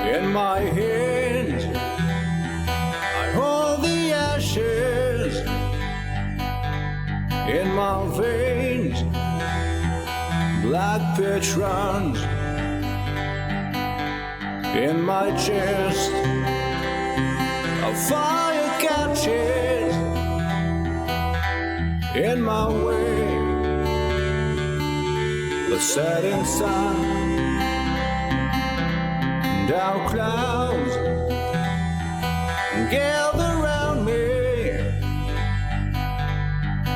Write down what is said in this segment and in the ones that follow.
In my hands, I hold the ashes. In my veins, black pitch runs. In my chest, a fire catches. In my way, the setting sun. Down clouds gather round me.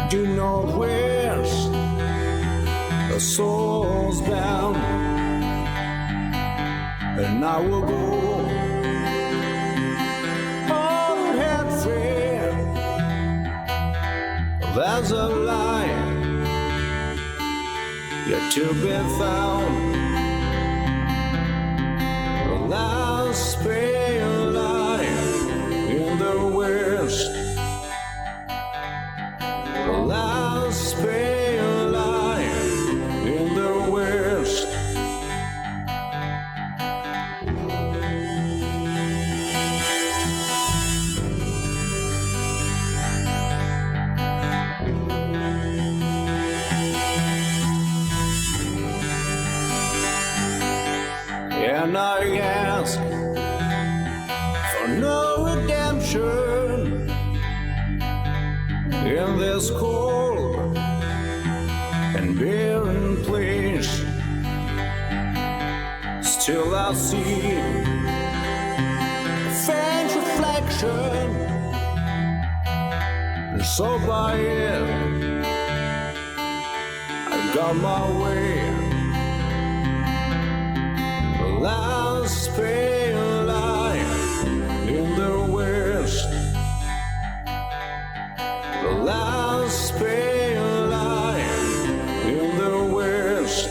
Due northwest, the soul's bound, and I will go on head fair. There's a light yet to be found. Last pale light in the west. The last pale light in the west. And I ask for no redemption in this cold and barren place. Still I see a faint reflection, and so by it I got my way. Last pale light in the west. The last pale light in the west.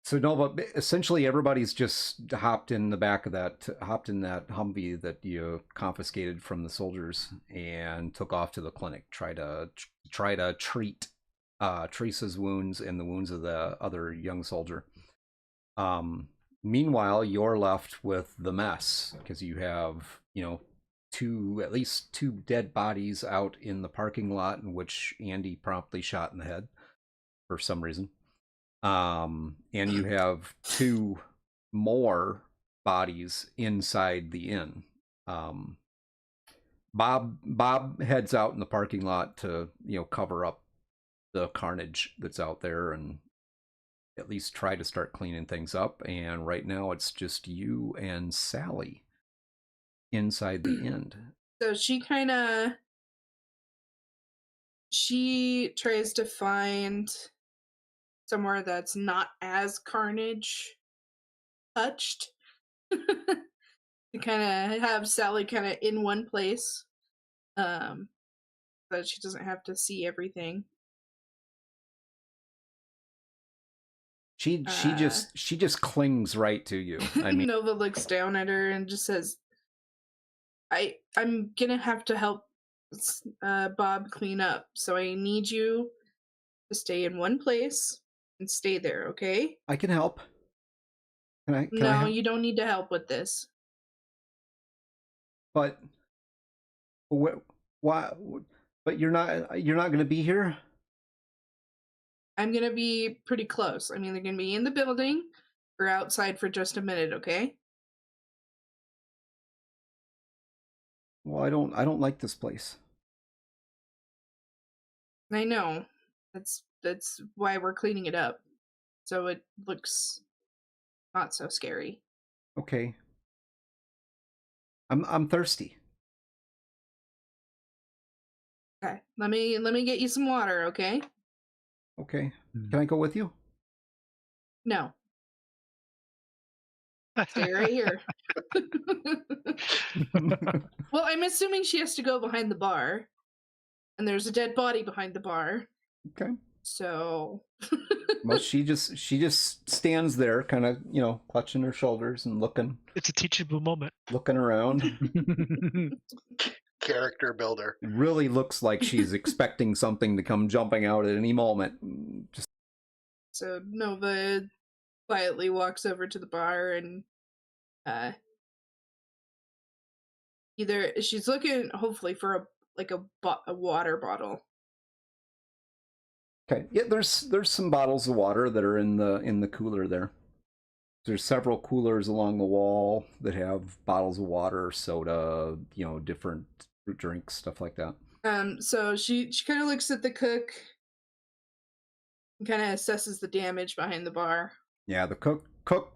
So no, but essentially everybody's just hopped in that Humvee that you confiscated from the soldiers and took off to the clinic. Try to treat Teresa's wounds and the wounds of the other young soldier. Meanwhile, you're left with the mess because you have, at least two dead bodies out in the parking lot, in which Andy promptly shot in the head for some reason. And you have two more bodies inside the inn. Bob heads out in the parking lot to, cover up the carnage that's out there and at least try to start cleaning things up. And right now it's just you and Sally inside the inn. So she tries to find somewhere that's not as carnage touched. To kind of have Sally kind of in one place, so that she doesn't have to see everything. She just clings right to you. I mean, Nova looks down at her and just says, I'm gonna have to help Bob clean up, so I need you to stay in one place and stay there, okay? I can help. No, you don't need to help with this. But why? But you're not going to be here? I'm going to be pretty close. I'm either going to be in the building or outside for just a minute, okay? Well, I don't like this place. I know. That's why we're cleaning it up. so it looks not so scary. Okay. I'm thirsty. Okay, let me get you some water, okay? Okay. Can I go with you? No, stay right here. Well, I'm assuming she has to go behind the bar, and there's a dead body behind the bar. Okay. So Well, she just stands there, kind of, clutching her shoulders and It's a teachable moment. looking around. Character builder. It really looks like she's expecting something to come jumping out at any moment. Just So Nova quietly walks over to the bar and either she's looking hopefully for a water bottle. okay. Yeah, there's some bottles of water that are in the cooler there. There's several coolers along the wall that have bottles of water, soda, different fruit drinks, stuff like that. So she kind of looks at the cook and kind of assesses the damage behind the bar. Yeah, the cook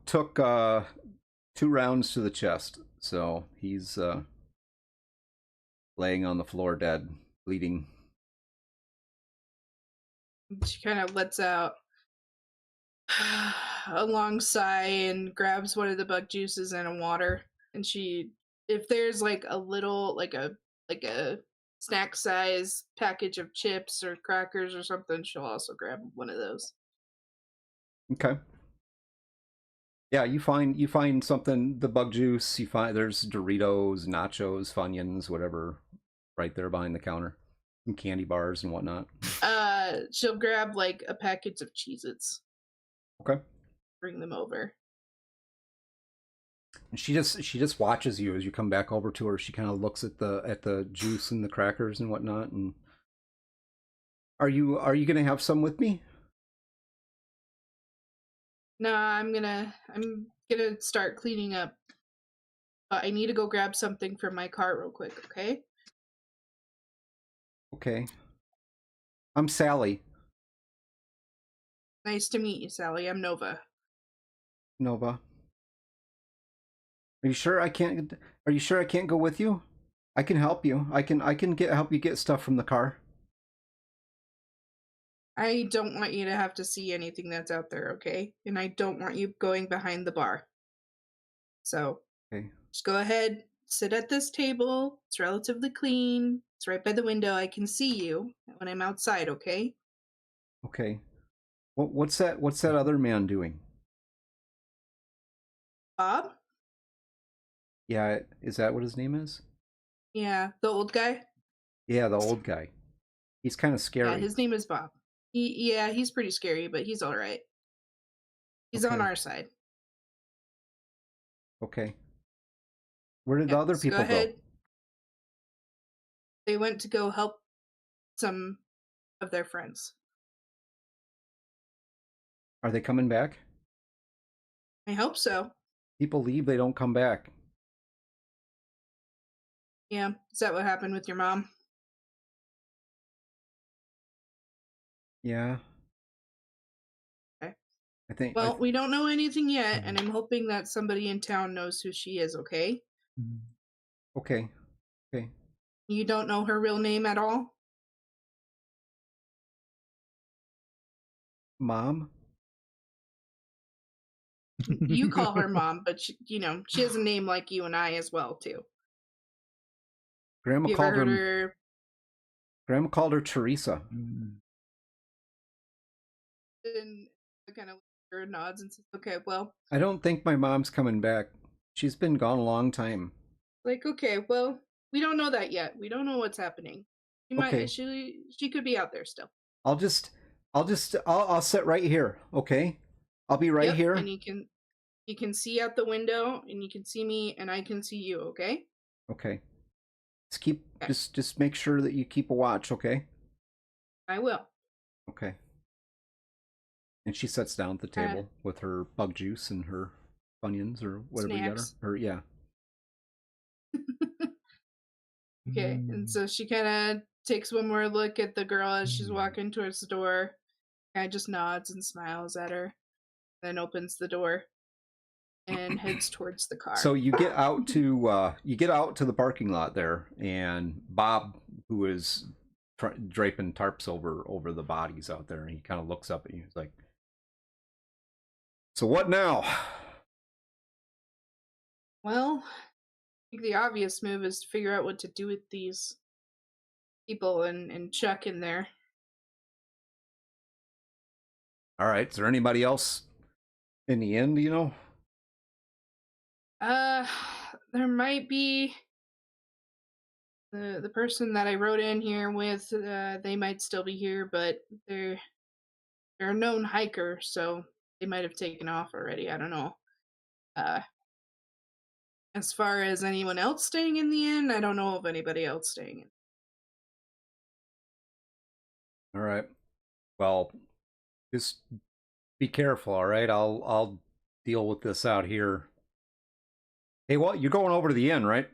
took 2 rounds to the chest, so he's laying on the floor dead, bleeding. She kind of lets out a long sigh and grabs one of the bug juices and a water. And if there's like a little, like a snack size package of chips or crackers or something, she'll also grab one of those. Okay. Yeah, you find something, the bug juice, you find there's Doritos, nachos, Funyuns, whatever, right there behind the counter. Some candy bars and whatnot. She'll grab like a package of Cheez-Its. Okay. Bring them over. And she just watches you as you come back over to her. She kind of looks at the juice and the crackers and whatnot. And are you gonna have some with me? No, I'm gonna start cleaning up. But I need to go grab something from my car real quick, okay? Okay. I'm Sally. Nice to meet you, Sally. I'm Nova. Nova. Are you sure I can't go with you? I can help you. I can help you get stuff from the car. I don't want you to have to see anything that's out there, okay? And I don't want you going behind the bar. So, Okay. just go ahead, sit at this table. It's relatively clean. It's right by the window. I can see you when I'm outside, okay? Okay. What's that other man doing? Bob? Yeah, is that what his name is? Yeah, the old guy? Yeah, the old guy. He's kind of scary. Yeah, his name is Bob. He's pretty scary, but he's all right. He's on Okay. our side. Okay. Where did the other So people go go? ahead. They went to go help some of their friends. Are they coming back? I hope so. People leave, they don't come back. Yeah, is that what happened with your mom? Yeah. Okay. I think. Well, we don't know anything yet, and I'm hoping that somebody in town knows who she is, okay? Okay. Okay. You don't know her real name at all? Mom? You call her mom, but she has a name like you and I as well, too. Grandma You called ever heard her. her? Grandma called her Teresa. And kind of her nods and says, "Okay, well, I don't think my mom's coming back. She's been gone a long time. like, okay, well, we don't know that yet. We don't know what's happening. She might, Okay. she could be out there still. I'll sit right here, okay? I'll be right Yep, here. and you can see out the window, and you can see me, and I can see you. Okay. Okay. Okay. Just make sure that you keep a watch, okay? I will. Okay. And she sits down at the table with her bug juice and her Funyuns or whatever Snacks. you got her. Yeah. Okay, and so she kind of takes one more look at the girl as she's walking towards the door. Kind of just nods and smiles at her. then opens the door and heads towards the car. So you get out to the parking lot there, and Bob, who is draping tarps over the bodies out there, and he kind of looks up at you. He's like, "So what now?" Well, I think the obvious move is to figure out what to do with these people and Chuck in there. All right. Is there anybody else in the end? You know? There might be the person that I wrote in here with. They might still be here, but they're a known hiker, so they might have taken off already. I don't know. As far as anyone else staying in the inn, I don't know of anybody else staying in. All right. Well, just be careful. All right. I'll deal with this out here. Hey, well, you're going over to the inn, right?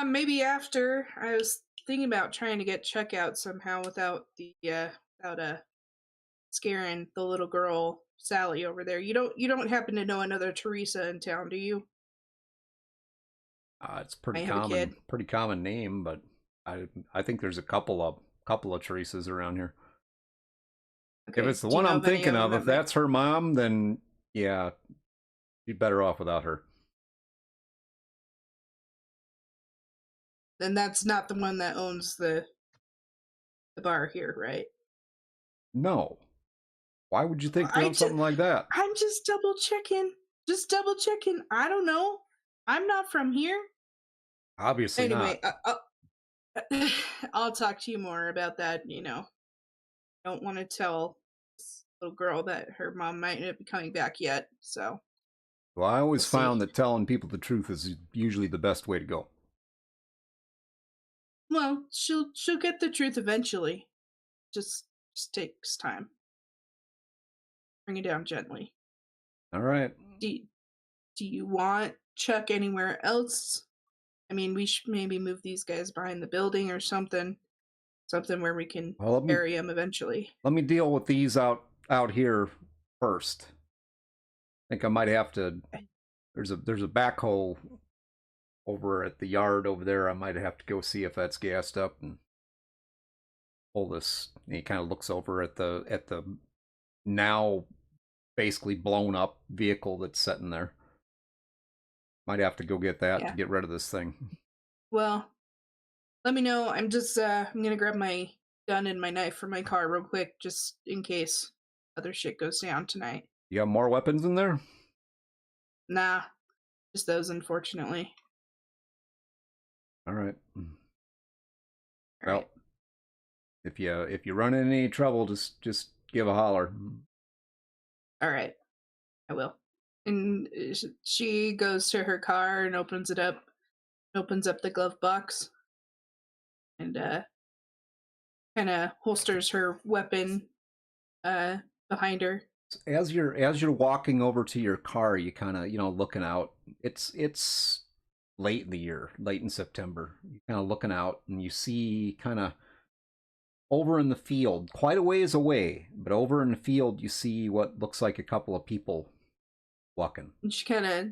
Maybe after. I was thinking about trying to get Chuck out somehow without scaring the little girl Sally over there. You don't happen to know another Teresa in town, do you? It's pretty I have a kid. pretty common name, but I think there's a couple of Teresas around here. Okay. If it's the do you one know I'm of any thinking of, them if that that's her mom, then yeah, you'd be better off without her. then that's not the one that owns the bar here, right? No. Why would you think they own something like that? I'm just double checking. Just double checking. I don't know. I'm not from here. Obviously Anyway, not. I'll talk to you more about that. Don't want to tell this little girl that her mom might not be coming back yet. So, Well, I always we'll found see. that telling people the truth is usually the best way to go. Well, she'll get the truth eventually. Just takes time. Bring it down gently. All right. Do you want Chuck anywhere else? I mean, we should maybe move these guys behind the building or something where we can bury them eventually. Let me deal with these out here first. I think I might have to. There's a backhoe over at the yard over there. I might have to go see if that's gassed up and pull this. And he kind of looks over at the now basically blown up vehicle that's sitting there. Might have to go get that to get rid of this thing. Well, let me know. I'm just I'm gonna grab my gun and my knife from my car real quick, just in case other shit goes down tonight. You have more weapons in there? Nah, just those, unfortunately. All right. All right. If you run into any trouble, just give a holler. All right, I will. And she goes to her car and opens it up, opens up the glove box, and kind of holsters her weapon behind her. As you're walking over to your car, you kind of looking out. It's late in the year, late in September. You're kind of looking out, and you see kind of over in the field, quite a ways away, but over in the field, you see what looks like a couple of people walking. And she kind of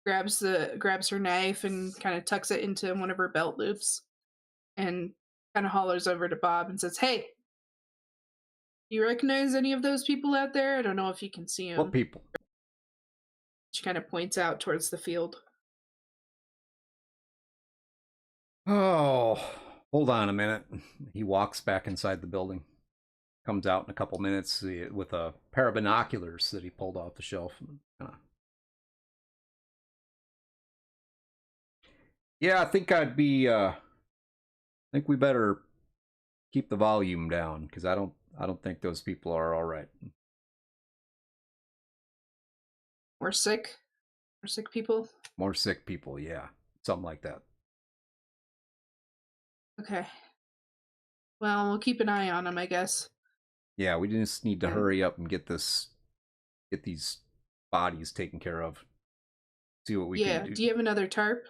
grabs her knife and kind of tucks it into one of her belt loops, and kind of hollers over to Bob and says, "Hey, do you recognize any of those people out there? I don't know if you can see them." What people? She kind of points out towards the field. Oh, hold on a minute. He walks back inside the building. Comes out in a couple minutes with a pair of binoculars that he pulled off the shelf. Yeah, I think I think we better keep the volume down because I don't think those people are all right. More sick people. More sick people, yeah, something like that. Okay. Well, we'll keep an eye on them, I guess. Yeah, we just need to hurry up and get these bodies taken care of. See what we can do. Yeah, do you have another tarp?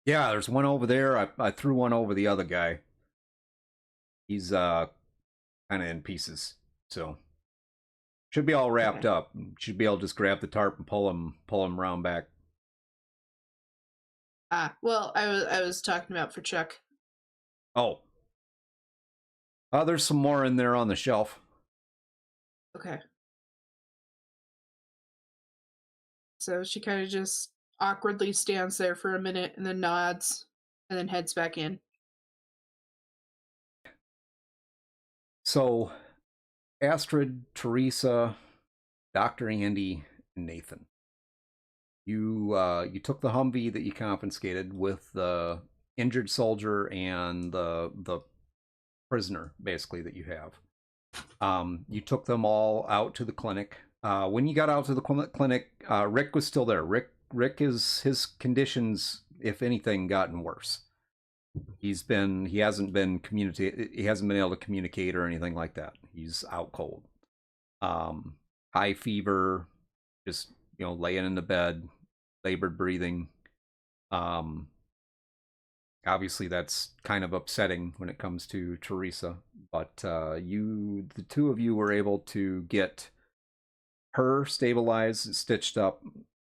Yeah, there's one over there. I threw one over the other guy. He's kind kind of in pieces. So should be all wrapped up. Should be able to just grab the tarp and pull him around back. Well, I was talking about for Chuck. Oh. There's some more in there on the shelf. Okay. So she kind of just awkwardly stands there for a minute and then nods and then heads back in. So, Astrid, Teresa, Dr. Andy, and Nathan. You took the Humvee that you confiscated with the injured soldier and the prisoner, basically, that you have. You took them all out to the clinic. When you got out to the clinic, Rick was still there. Rick his conditions, if anything, gotten worse. He hasn't been able to communicate or anything like that. He's out cold. High fever, just laying in the bed, labored breathing. Obviously that's kind of upsetting when it comes to Teresa, but the two of you were able to get her stabilized, stitched up,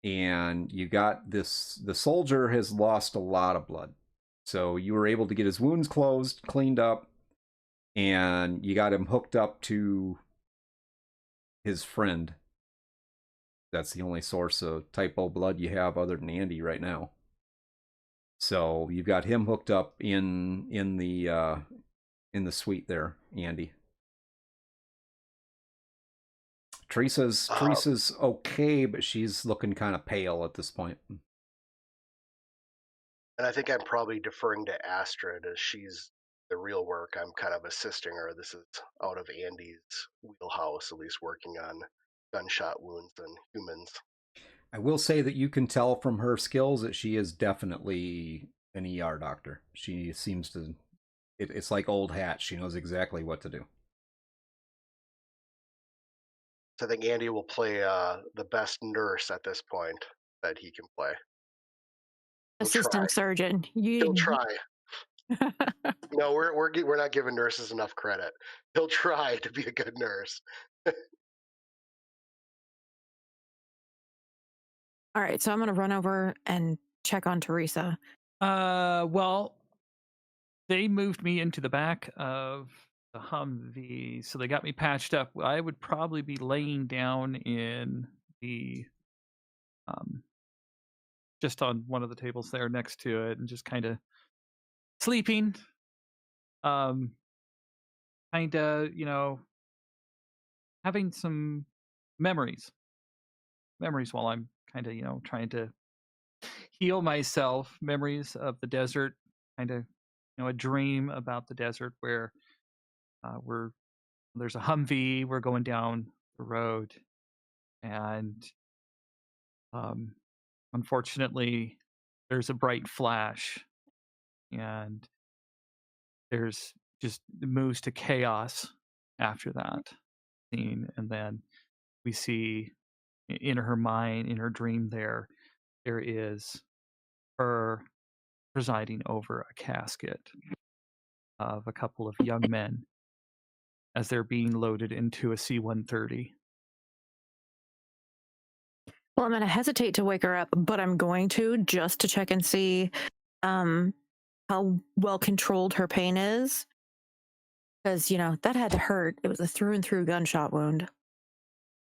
and you got this. The soldier has lost a lot of blood, so you were able to get his wounds closed, cleaned up, and you got him hooked up to his friend. That's the only source of type O blood you have other than Andy right now. So you've got him hooked up in the suite there, Andy. Teresa's okay, but she's looking kind of pale at this point. And I think I'm probably deferring to Astrid as she's the real work. I'm kind of assisting her. This is out of Andy's wheelhouse, at least working on gunshot wounds and humans. I will say that you can tell from her skills that she is definitely an ER doctor. She seems to... It's like old hat. She knows exactly what to do. So I think Andy will play the best nurse at this point that he can play. Assistant surgeon. He'll try. No, we're not giving nurses enough credit. He'll try to be a good nurse. All right, so I'm going to run over and check on Teresa. Well, they moved me into the back of the Humvee, so they got me patched up. I would probably be laying down in the, just on one of the tables there next to it, and just kind of sleeping. Kind of, having some memories while I'm kind of, trying to heal myself. Memories of the desert, kind of, a dream about the desert where there's a Humvee, we're going down the road, and unfortunately there's a bright flash, and there's just moves to chaos after that scene, and then we see in her mind, in her dream, there is her presiding over a casket of a couple of young men as they're being loaded into a C-130. Well, I'm going to hesitate to wake her up, but I'm going to, just to check and see how well controlled her pain is. Because, that had to hurt. It was a through and through gunshot wound.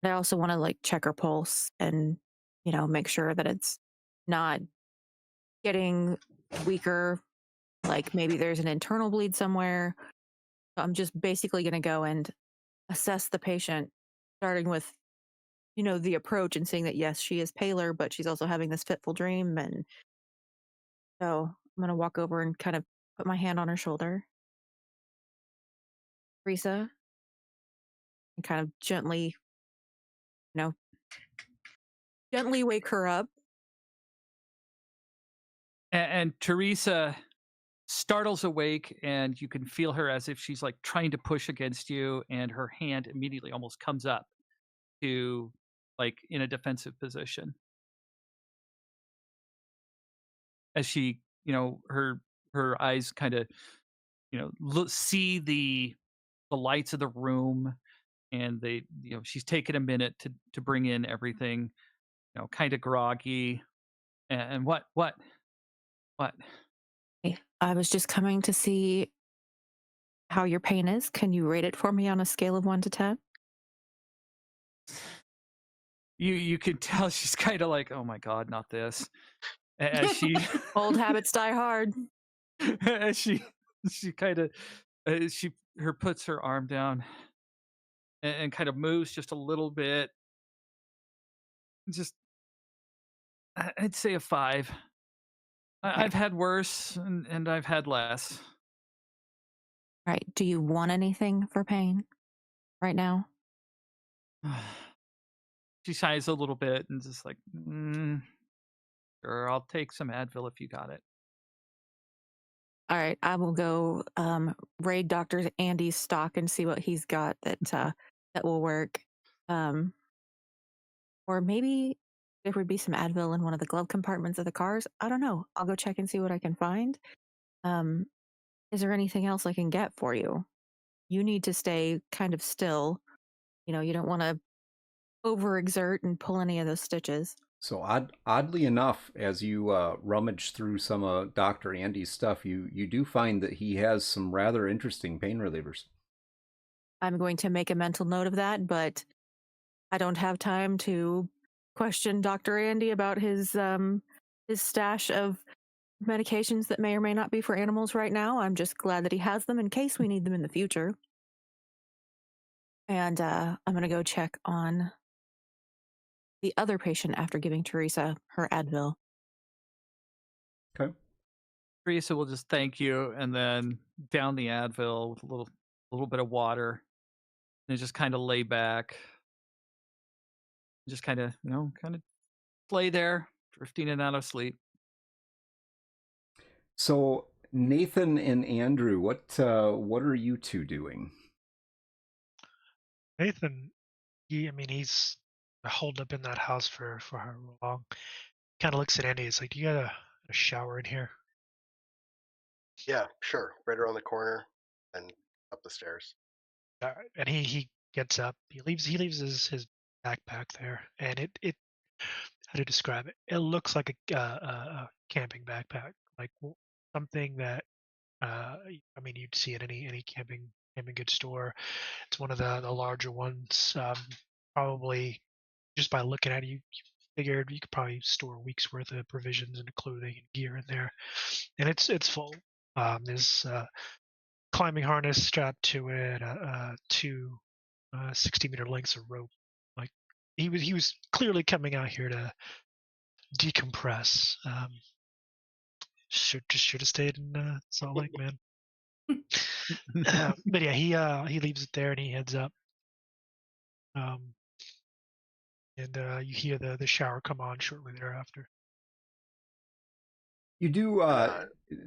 But I also want to check her pulse and, make sure that it's not getting weaker. Like maybe there's an internal bleed somewhere. So I'm just basically going to go and assess the patient, starting with, the approach and seeing that, yes, she is paler, but she's also having this fitful dream. And so I'm going to walk over and kind of put my hand on her shoulder. Teresa, and kind of gently, gently wake her up. And Teresa startles awake, and you can feel her as if she's trying to push against you, and her hand immediately almost comes up to in a defensive position as she, her eyes kind of, see the the lights of the room, and she's taken a minute to bring in everything, kind of groggy. And what? Hey, I was just coming to see how your pain is. Can you rate it for me on a scale of 1 to 10? You could tell she's kind of like, oh my god, not this. As she Old habits die hard. as she kind of puts her arm down and kind of moves just a little bit. Just I'd say a 5. Okay. I've had worse and I've had less. All right. Do you want anything for pain right now? She sighs a little bit and just like, sure, I'll take some Advil if you got it. All right. I will go raid Dr. Andy's stock and see what he's got that will work. Or maybe there would be some Advil in one of the glove compartments of the cars. I don't know. I'll go check and see what I can find. Is there anything else I can get for you? You need to stay kind of still. You don't want to overexert and pull any of those stitches. So oddly enough, as you rummage through some of Dr. Andy's stuff, you do find that he has some rather interesting pain relievers. I'm going to make a mental note of that, but I don't have time to question Dr. Andy about his stash of medications that may or may not be for animals right now. I'm just glad that he has them in case we need them in the future. And I'm going to go check on the other patient after giving Teresa her Advil. Okay. Teresa will just thank you and then down the Advil with a little bit of water and just kind of lay back. Just kind of lay there, drifting in and out of sleep. So Nathan and Andrew, what are you two doing? Nathan, he's holed up in that house for however long. Kind of looks at Andy. It's like, do you got a shower in here? Yeah, sure. Right around the corner and up the stairs. And he gets up. He leaves his backpack there, and it how to describe it? It looks like a camping backpack, like something that you'd see at any camping goods store. It's one of the larger ones. Probably just by looking at it, you figured you could probably store a week's worth of provisions and clothing and gear in there, and it's full. There's climbing harness strapped to it, two 60-meter lengths of rope. Like he was clearly coming out here to decompress. Should have stayed in Salt Lake, man. But yeah, he leaves it there and he heads up. And you hear the shower come on shortly thereafter. You do,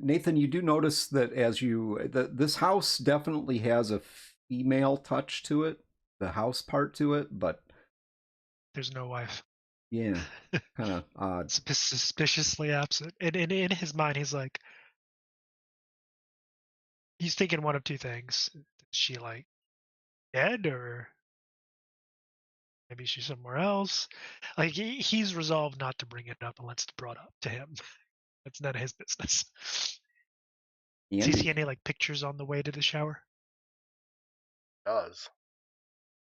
Nathan. You do notice that this house definitely has a female touch to it, the house part to it, but there's no wife. Yeah, kind of odd. Suspiciously absent. And in his mind, he's thinking one of two things: is she like dead, or maybe she's somewhere else? Like he's resolved not to bring it up unless it's brought up to him. That's none of his business. Does he see any like pictures on the way to the shower? Does.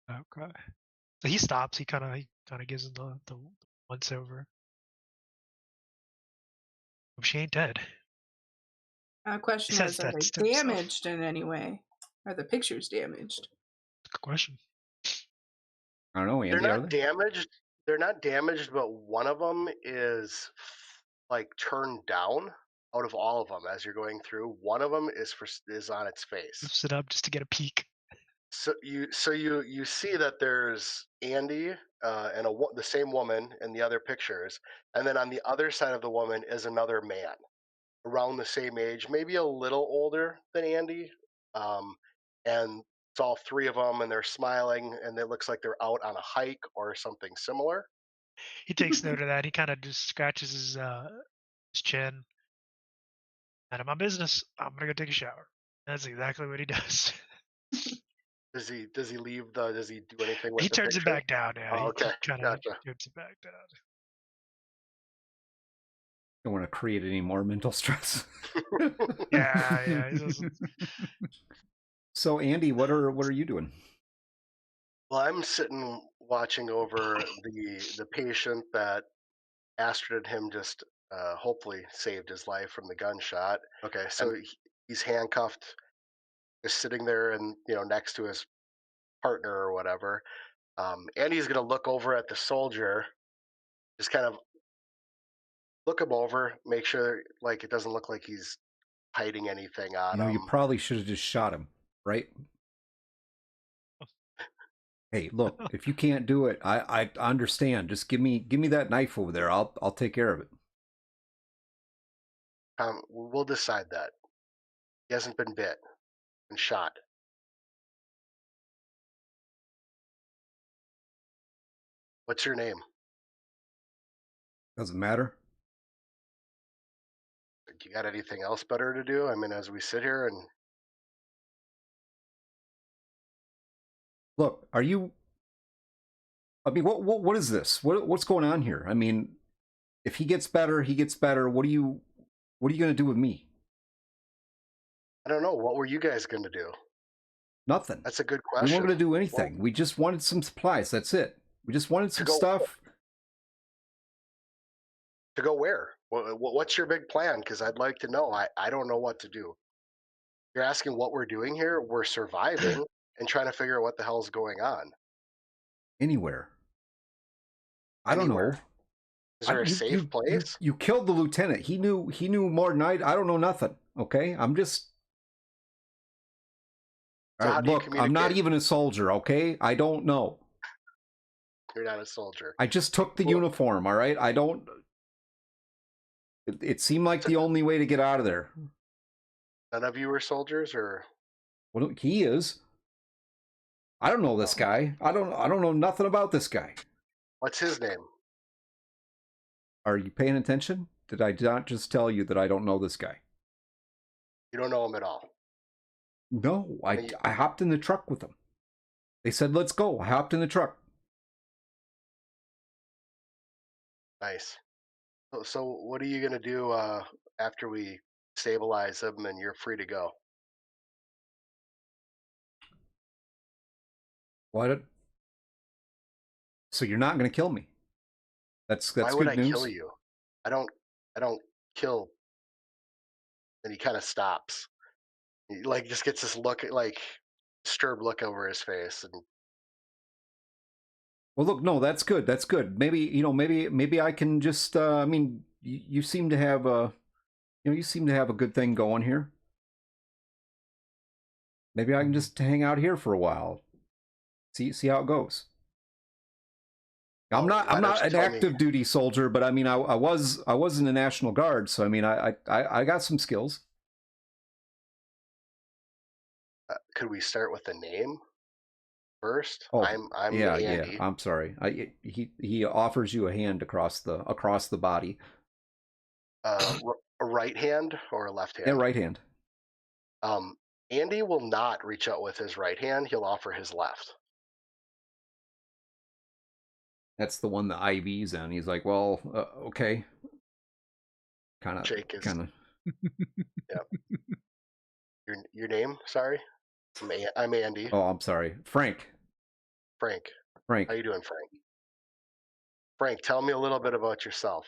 Okay. So he stops. He kind of gives him the once over. Oh, she ain't dead. Question is, are they damaged in any way? Are the pictures damaged? Good question. I don't know, Andy. They're not damaged. They're not damaged, but one of them is like turned down. Out of all of them, as you're going through, one of them is on its face. Lifts it up just to get a peek. So you see that there's Andy and the same woman in the other pictures, and then on the other side of the woman is another man, around the same age, maybe a little older than Andy, and it's all three of them, and they're smiling, and it looks like they're out on a hike or something similar. He takes note of that. He kind of just scratches his chin. None of my business. I'm gonna go take a shower. That's exactly what he does. Does he leave the? Does he do anything with He the turns it picture? back down. Yeah, Oh, he okay, kind of gotcha. turns it back down. Don't want to create any more mental stress. Yeah. He doesn't. So Andy, what are you doing? Well, I'm sitting watching over the patient that Astrid and him just hopefully saved his life from the gunshot. Okay, so he's handcuffed, just sitting there, and next to his partner or whatever. Andy's gonna look over at the soldier, just kind of look him over, make sure like it doesn't look like he's hiding anything on him. You probably should have just shot him, right? Hey, look, if you can't do it, I understand. Just give me that knife over there. I'll take care of it. We'll decide that. He hasn't been bit and shot. What's your name? Doesn't matter. Do you got anything else better to do? I mean, as we sit here and Look, are you? I mean, what is this? What's going on here? I mean, if he gets better, he gets better. What are you going to do with me? I don't know. What were you guys going to do? Nothing. That's a good We question. weren't going to do anything. We just wanted some supplies. That's it. We just wanted some stuff. To go where? What's your big plan? Because I'd like to know. I don't know what to do. You're asking what we're doing here? We're surviving and trying to figure out what the hell's going on. Anywhere. I don't know. Is there a safe place? You killed the lieutenant. He knew more than I don't know nothing. Okay? I'm just... So how do you look, communicate? I'm not even a soldier, okay? I don't know. You're not a soldier. I just took the uniform, all right? I don't... It seemed like the only way to get out of there. None of you were soldiers, or? Well, he is. I don't know this guy. I don't know nothing about this guy. What's his name? Are you paying attention? Did I not just tell you that I don't know this guy? You don't know him at all. No, I hopped in the truck with them. They said, let's go. I hopped in the truck. Nice. So what are you going to do after we stabilize him and you're free to go? What? So you're not going to kill me? That's Why would good news. I kill you? I don't kill. And he kind of stops. He just gets this look, disturbed look over his face, and well, look, no, that's good. That's good. Maybe maybe I can just. I mean, you seem to have a, you seem to have a good thing going here. Maybe I can just hang out here for a while. See how it goes. I'm not an active duty soldier, but I mean, I was in the National Guard, so I mean, I got some skills. could we start with the name first? Oh, I'm Andy. Yeah. I'm sorry. He offers you a hand across the body. A right hand or a left hand? Yeah, right hand. Andy will not reach out with his right hand. He'll offer his left. That's the one the IV's in. He's like, well, okay. Kind of. Yeah. Your name? Sorry, I'm Andy. Oh, I'm sorry, Frank. Frank. Frank. How you doing, Frank? Frank, tell me a little bit about yourself.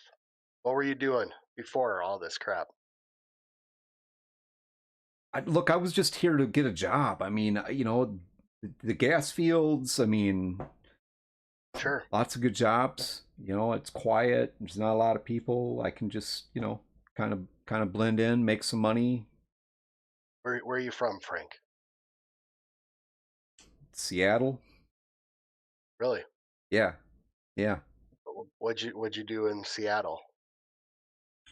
What were you doing before all this crap? Look, I was just here to get a job. I mean, the gas fields. I mean, sure, lots of good jobs. It's quiet. There's not a lot of people. I can just, kind of blend in, make some money. Where are you from, Frank? Seattle. Really? Yeah. What'd you do in Seattle?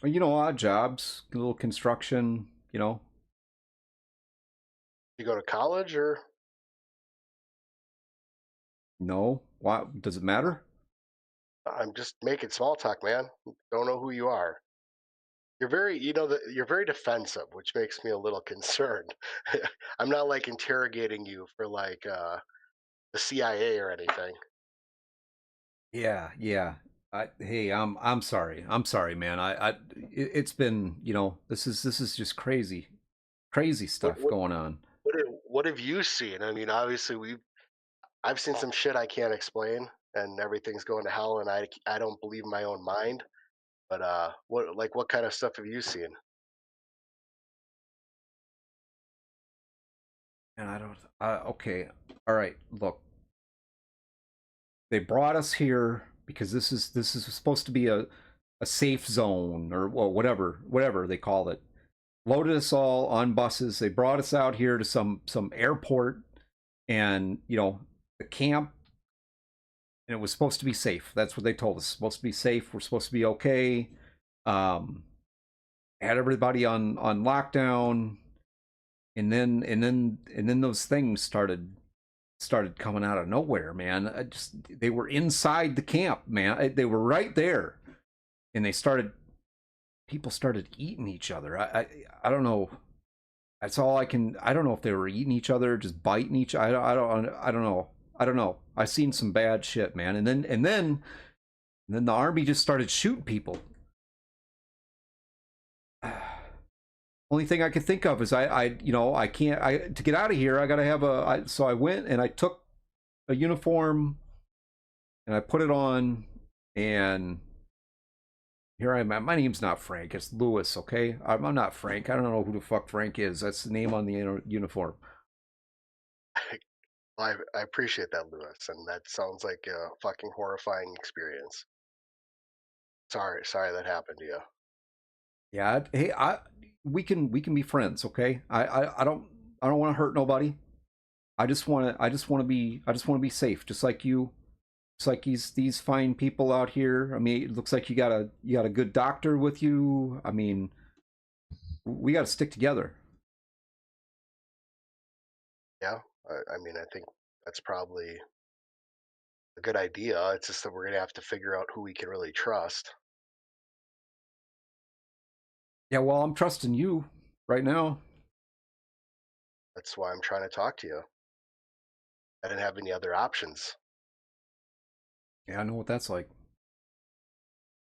Well, odd jobs, a little construction. You go to college or? No. What does it matter? I'm just making small talk, man. Don't know who you are. You're very, you're very defensive, which makes me a little concerned. I'm not like interrogating you for like the CIA or anything. Yeah, yeah. Hey, I'm sorry. I'm sorry, man. It's been, this is just crazy, crazy What stuff what going on. what have you seen? I mean, obviously I've seen some shit I can't explain, and everything's going to hell, and I don't believe my own mind. But what kind of stuff have you seen? And I don't. Okay, all right. Look, they brought us here because this is supposed to be a safe zone or well, whatever they call it. Loaded us all on buses. They brought us out here to some airport, and the camp, and it was supposed to be safe. That's what they told us. It's supposed to be safe. We're supposed to be okay. Um, had everybody on lockdown, and then those things started coming out of nowhere, man. They were inside the camp, man. They were right there, and people started eating each other. I don't know. That's all I can. I don't know if they were eating each other, just biting each. I don't know. I don't know. I've seen some bad shit, man. And then the army just started shooting people. Only thing I could think of is I can't to get out of here. I gotta have so I went and I took a uniform and I put it on, and here I am. My name's not Frank. It's Lewis. Okay, I'm not Frank. I don't know who the fuck Frank is. That's the name on the uniform. I appreciate that, Lewis, and that sounds like a fucking horrifying experience. Sorry that happened to you. Yeah. Hey, we can be friends. Okay. I don't want to hurt nobody. I just want to be safe, just like you. It's like these fine people out here. I mean, it looks like you got a good doctor with you. I mean, we got to stick together. Yeah, I mean, I think that's probably a good idea. It's just that we're gonna have to figure out who we can really trust. Yeah, well, I'm trusting you right now. That's why I'm trying to talk to you. I didn't have any other options. Yeah, I know what that's like.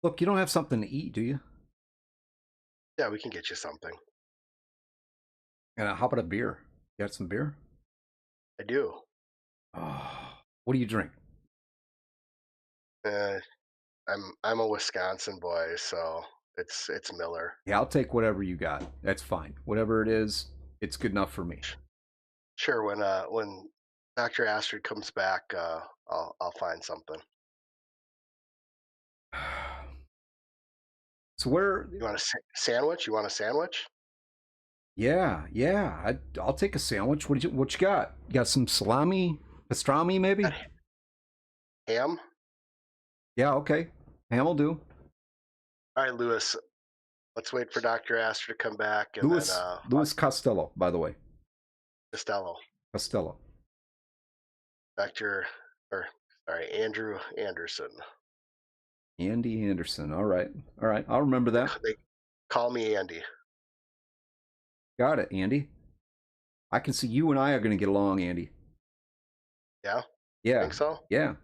Look, you don't have something to eat, do you? Yeah, we can get you something. And how about a beer? You got some beer? I do. Oh, what do you drink? Uh, I'm a Wisconsin boy, so it's Miller. Yeah, I'll take whatever you got. That's fine. Whatever it is, it's good enough for me. Sure, when Dr. Astrid comes back, I'll find something. So where? You want a sandwich? You want a sandwich? Yeah. I'll take a sandwich. What you got? You got some salami, pastrami, maybe? Got ham? Yeah, okay. Ham will do. All right, Lewis. Let's wait for Dr. Astrid to come back, and Louis Costello, by the way. Costello. Costello. Andrew Anderson. Andy Anderson. All right. I'll remember that. They call me Andy. Got it, Andy. I can see you and I are going to get along, Andy. Yeah? Yeah. Think so? Yeah.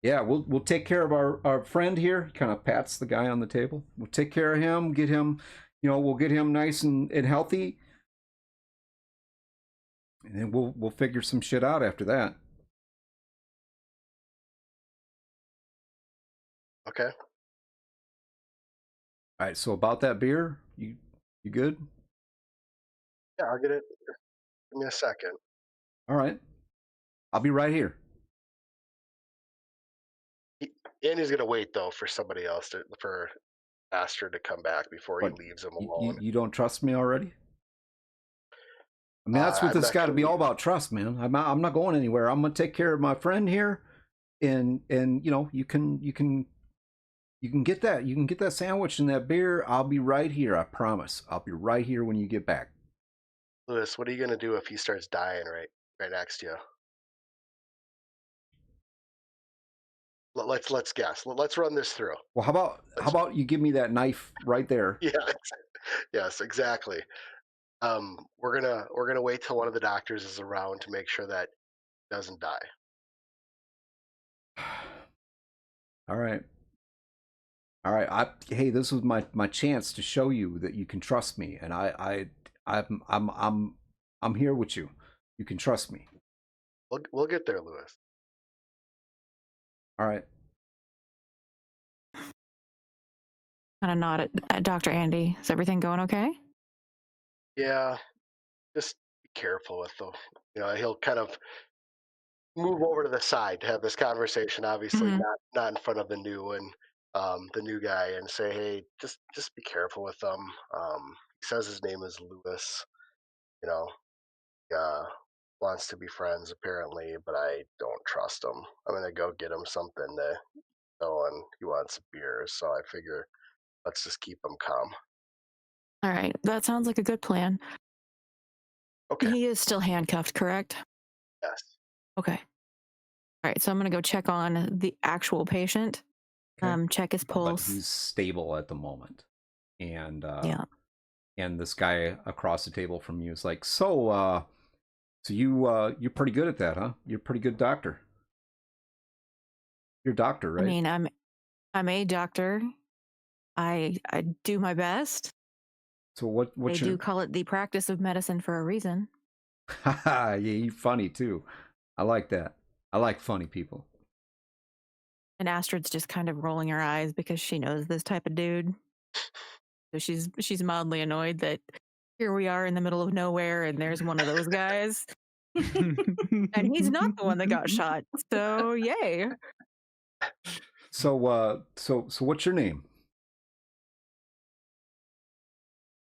Yeah, we'll take care of our friend here. He kind of pats the guy on the table. We'll take care of him, get him, we'll get him nice and healthy. And then we'll figure some shit out after that. Okay. All right, so about that beer, you good? Yeah, I'll get it. Give me a second. All right. I'll be right here. Andy's gonna wait though for somebody else for Astrid to come back before he leaves him alone. You don't trust me already? I mean, that's what this got to be all about, trust, man. I'm not going anywhere. I'm gonna take care of my friend here, and you can get that. You can get that sandwich and that beer. I'll be right here. I promise. I'll be right here when you get back. Lewis, what are you gonna do if he starts dying right next to you? Let's guess. Let's run this through. Well, how about you give me that knife right there? Yeah. Yes, exactly. We're gonna wait till one of the doctors is around to make sure that he doesn't die. All right. All right. Hey, this was my chance to show you that you can trust me, and I'm here with you. You can trust me. We'll get there, Lewis. All right. Kind of nod at Dr. Andy. Is everything going okay? Yeah, just be careful with the. He'll kind of move over to the side to have this conversation. Obviously, Mhm. not in front of the new guy, and say, hey, just be careful with him. He says his name is Lewis. You know, wants to be friends apparently, but I don't trust him. I'm gonna go get him something to go, and he wants a beer, so I figure let's just keep him calm. All right. That sounds like a good plan. Okay. He is still handcuffed, correct? Yes. Okay. All right. So I'm going to go check on the actual patient, Okay. check his But pulse. he's stable at the moment, and Yeah. and this guy across the table from you is like, so you're pretty good at that, huh? You're a pretty good doctor. You're a doctor, I right? mean, I'm a doctor. I do my best. So They what's do your call it the practice of medicine for a reason. yeah, you're funny too. I like that. I like funny people. And Astrid's just kind of rolling her eyes because she knows this type of dude. So she's mildly annoyed that here we are in the middle of nowhere and there's one of those guys. And he's not the one that got shot. So yay. So what's your name?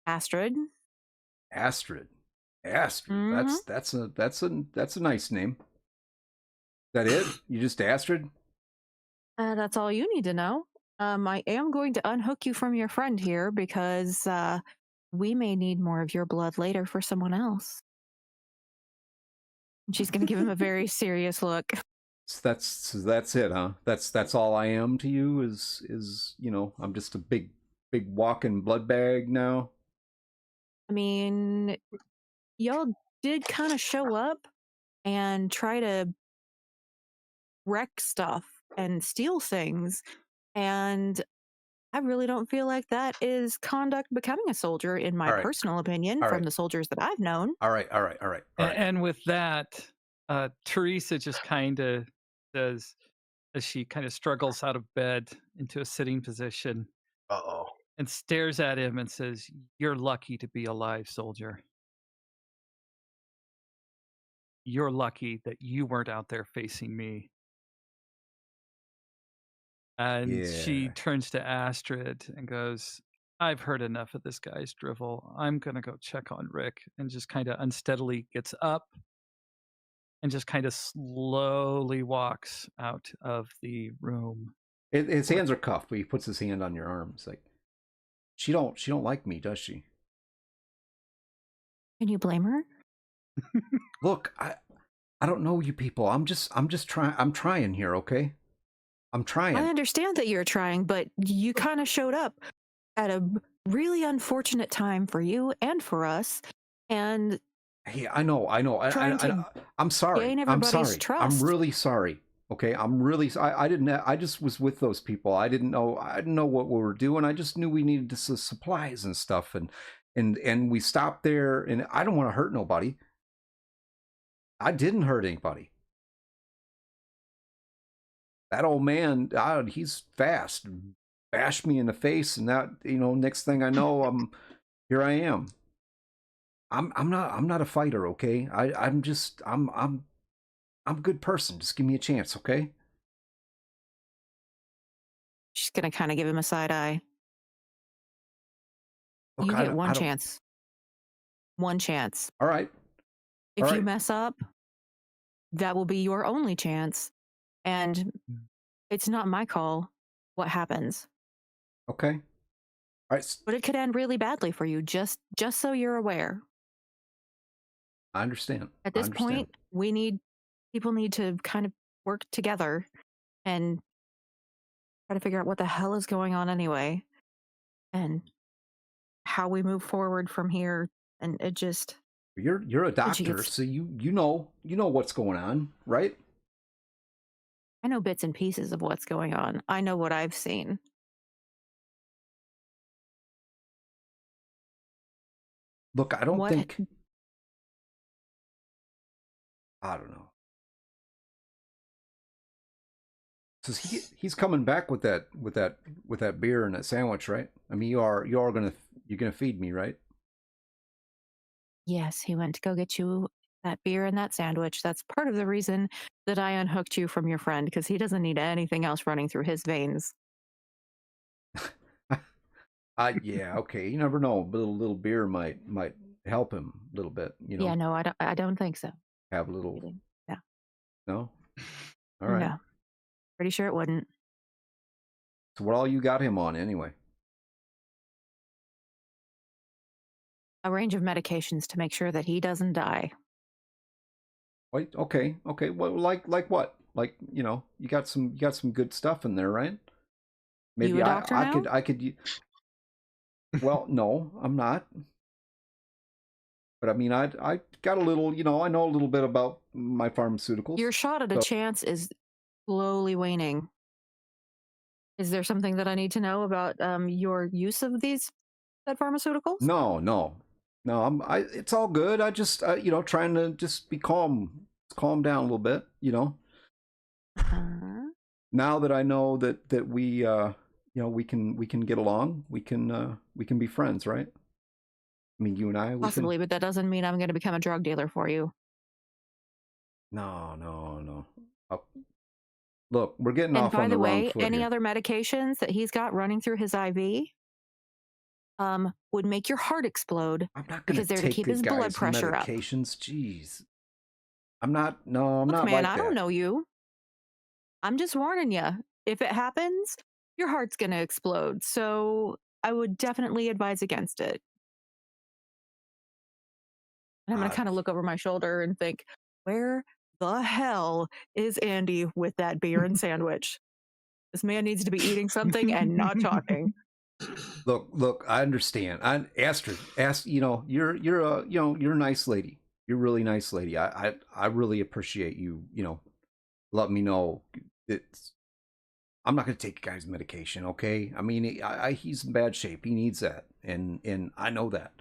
Astrid. Astrid. Astrid. Mhm. That's a nice name. That it? You just Astrid? That's all you need to know. I am going to unhook you from your friend here because we may need more of your blood later for someone else. And she's going to give him a very serious look. So that's it, huh? That's all I am to you is I'm just a big walking blood bag now. I mean, y'all did kind of show up and try to wreck stuff and steal things, and I really don't feel like that is conduct becoming a soldier, in my All right. personal opinion, All from right. the soldiers that I've known. All right. And with that, Teresa just kind of says, as she kind of struggles out of bed into a sitting position Uh-oh. and stares at him and says, "You're lucky to be alive, soldier. You're lucky that you weren't out there facing me." And she Yeah. turns to Astrid and goes, "I've heard enough of this guy's drivel. I'm going to go check on Rick," and just kind of unsteadily gets up and just kind of slowly walks out of the room. His hands are cuffed, but he puts his hand on your arm. It's like, she don't like me, does she? Can you blame her? Look, I don't know you people. I'm just trying. I'm trying here, okay? I'm trying. I understand that you're trying, but you kind of showed up at a really unfortunate time for you and for us. And Hey, I know. Trying to I'm sorry. gain I'm everybody's sorry. I'm trust. really sorry. Okay, I'm really. I didn't. I just was with those people. I didn't know. I didn't know what we were doing. I just knew we needed supplies and stuff, and we stopped there. And I don't want to hurt nobody. I didn't hurt anybody. That old man, he's fast. Bashed me in the face, and that next thing I know, here I am. I'm not a fighter, okay? I'm a good person. Just give me a chance, okay? She's going to kind of give him a side eye. Look, You I get don't- one I don't- chance. One chance. All right. If All you right. mess up, that will be your only chance. And it's not my call what happens. Okay. All right. But it could end really badly for you, just so you're aware. I understand. At this point, people need to kind of work together and try to figure out what the hell is going on anyway, and how we move forward from here. And it just You're a doctor, gets- so you know what's going on, right? I know bits and pieces of what's going on. I know what I've seen. Look, I don't What- think. I don't know. So he's coming back with that beer and that sandwich, right? I mean, you're gonna feed me, right? Yes, he went to go get you that beer and that sandwich. That's part of the reason that I unhooked you from your friend, because he doesn't need anything else running through his veins. Yeah, okay. You never know. A little beer might help him a little bit. You know, Yeah, no, I don't think so. have a little. No. No. All right. No. Pretty sure it wouldn't. So what all you got him on anyway? A range of medications to make sure that he doesn't die. Wait. Okay. Well, like what? Like, you know, you got some good stuff in there, right? Maybe You a doctor now? I could. Well, no, I'm not. But I mean, I got a little, you know, I know a little bit about my pharmaceuticals. Your shot at a So- chance is slowly waning. Is there something that I need to know about your use of these said pharmaceuticals? No. It's all good. I just, you know, trying to just be calm down a little bit, you know. Now that I know that we, you know, we can get along, we can be friends, right? I mean, you and I. Possibly, but that doesn't mean I'm going to become a drug dealer for you. No. Look, we're getting And off by on the the wrong way, foot any here. other medications that he's got running through his IV would make your heart explode. I'm not going because they're to take keep the his blood guy's pressure up. medications. Jeez. I'm not. No, I'm Look, not man, like I that. don't know you. I'm just warning you. If it happens, your heart's going to explode. So I would definitely advise against it. And I'm going to kind of look over my shoulder and think, where the hell is Andy with that beer and sandwich? This man needs to be eating something and not talking. Look, I understand. Astrid, you know, you're a nice lady. You're a really nice lady. I really appreciate you, you know, letting me know that I'm not going to take a guy's medication, okay? I mean, he's in bad shape. He needs that. And I know that.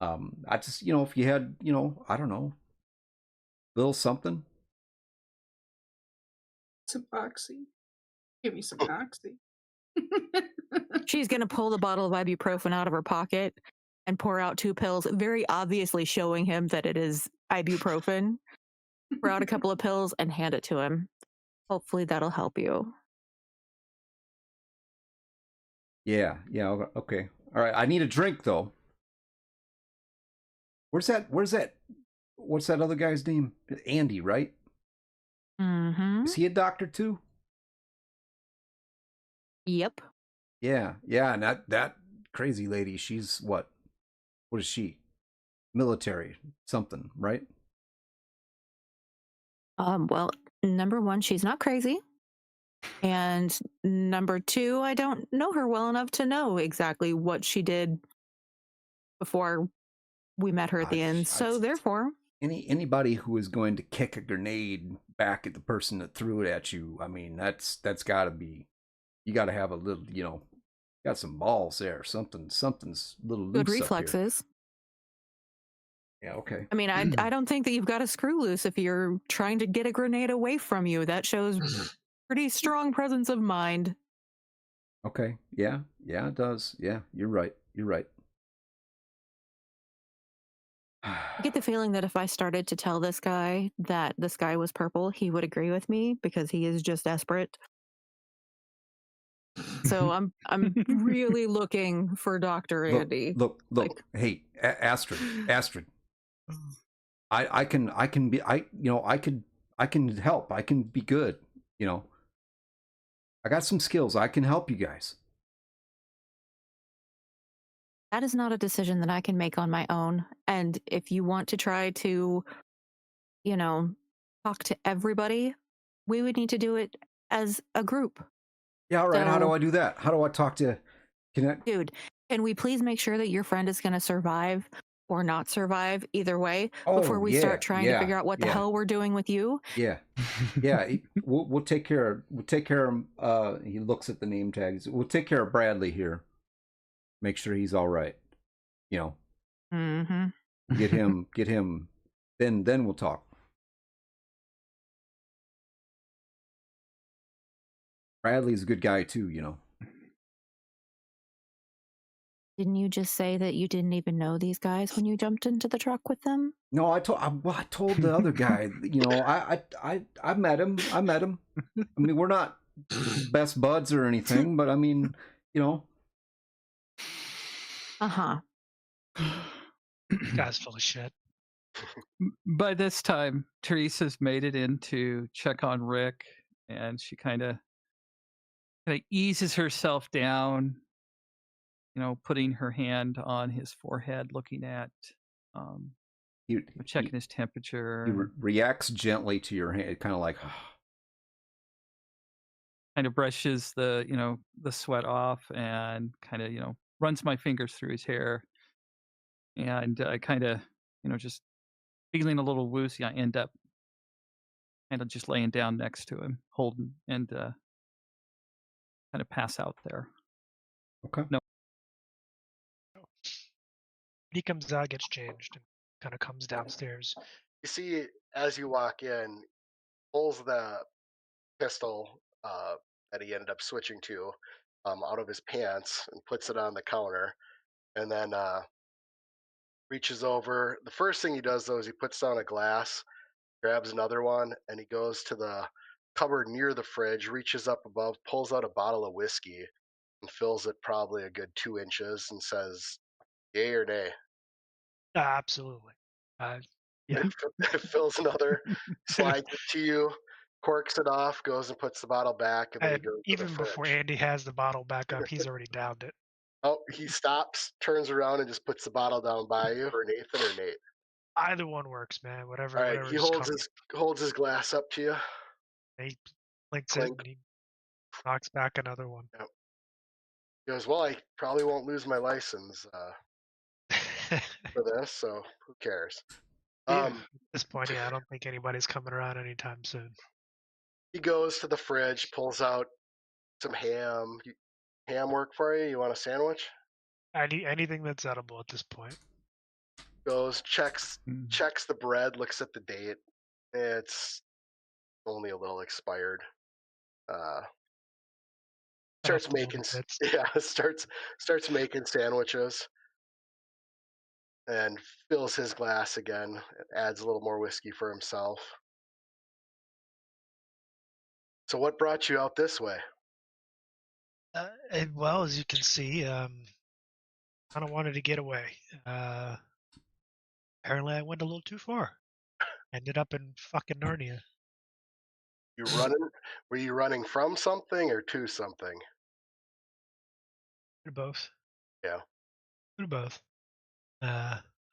I just, you know, if you had, you know, I don't know, little something. Some oxy. Give me some oxy. She's going to pull the bottle of ibuprofen out of her pocket and pour out 2 pills, very obviously showing him that it is ibuprofen. Pour out a couple of pills and hand it to him. Hopefully that'll help you. Yeah, okay. All right, I need a drink though. What's that other guy's name? Andy, right? Mm-hmm. Is he a doctor too? Yep. Yeah, and that crazy lady, she's what is she? Military something, right? Well, number 1, she's not crazy. And number 2, I don't know her well enough to know exactly what she did before we met her at the end. So therefore, anybody who is going to kick a grenade back at the person that threw it at you, I mean, that's got to be, you got to have a little, you know, got some balls there. Something's a little loose good up here. reflexes. Yeah, okay. I mean, I don't think that you've got a screw loose if you're trying to get a grenade away from you. That shows pretty strong presence of mind. Okay. Yeah, it does. Yeah, you're right. I get the feeling that if I started to tell this guy that the sky was purple, he would agree with me because he is just desperate. So I'm really looking for Dr. Andy. Look. Like- Hey, Astrid. I can help. I can be good, you know. I got some skills. I can help you guys. That is not a decision that I can make on my own. And if you want to try to, you know, talk to everybody, we would need to do it as a group. Yeah, all right. How do So- I do that? How do I talk to? Can I? Dude, can we please make sure that your friend is going to survive or not survive either way before Oh we yeah, start trying to figure yeah, out what the yeah, hell we're doing with you? yeah, yeah. We'll take care. We'll take care of him. He looks at the name tags. We'll take care of Bradley here. Make sure he's all right. You know, Mm-hmm. get him. Then we'll talk. Bradley's a good guy too. You know. Didn't you just say that you didn't even know these guys when you jumped into the truck with them? No, I told the other guy. You know, I met him. I mean, we're not best buds or anything, but I mean, you know. Uh-huh. Guy's full of shit. By this time, Teresa's made it in to check on Rick, and she kind of eases herself down, putting her hand on his forehead, looking at, checking his temperature. He reacts gently to your hand, kind of like. Kind of brushes the sweat off, and kind of runs my fingers through his hair, and kind of just feeling a little woozy. I end up kind of just laying down next to him, holding, and kind of pass out there. Okay. No. He comes out, gets changed, and kind of comes downstairs. You see, as you walk in, pulls the pistol that he ended up switching to out of his pants and puts it on the counter, and then reaches over. The first thing he does, though, is he puts down a glass, grabs another one, and he goes to the cupboard near the fridge, reaches up above, pulls out a bottle of whiskey, and fills it probably a good 2 inches and says, "Yay or nay?" Absolutely. Yeah. Fills another, slides it to you, corks it off, goes and puts the bottle back, and then he And goes to even the before fridge. Andy has the bottle back up, he's already downed it. Oh, he stops, turns around, and just puts the bottle down by you for Nathan or Nate. Either one works, man. Whatever. All right, Whatever he holds his glass up to you. He blinks Clink. it, and he knocks back another one. Yep. He goes, "Well, I probably won't lose my license for this, so who cares?" Yeah, at this point, I don't think anybody's coming around anytime soon. He goes to the fridge, pulls out some ham. Ham work for you? You want a sandwich? Anything that's edible at this point. Goes, checks the bread, looks at the date. It's only a little expired. Starts making starts making sandwiches, and fills his glass again. Adds a little more whiskey for himself. So, what brought you out this way? Well, as you can see, I kind of wanted to get away. Apparently, I went a little too far. Ended up in fucking Narnia. You running? Were you running from something or to something? Bit of both. Yeah. Bit of both.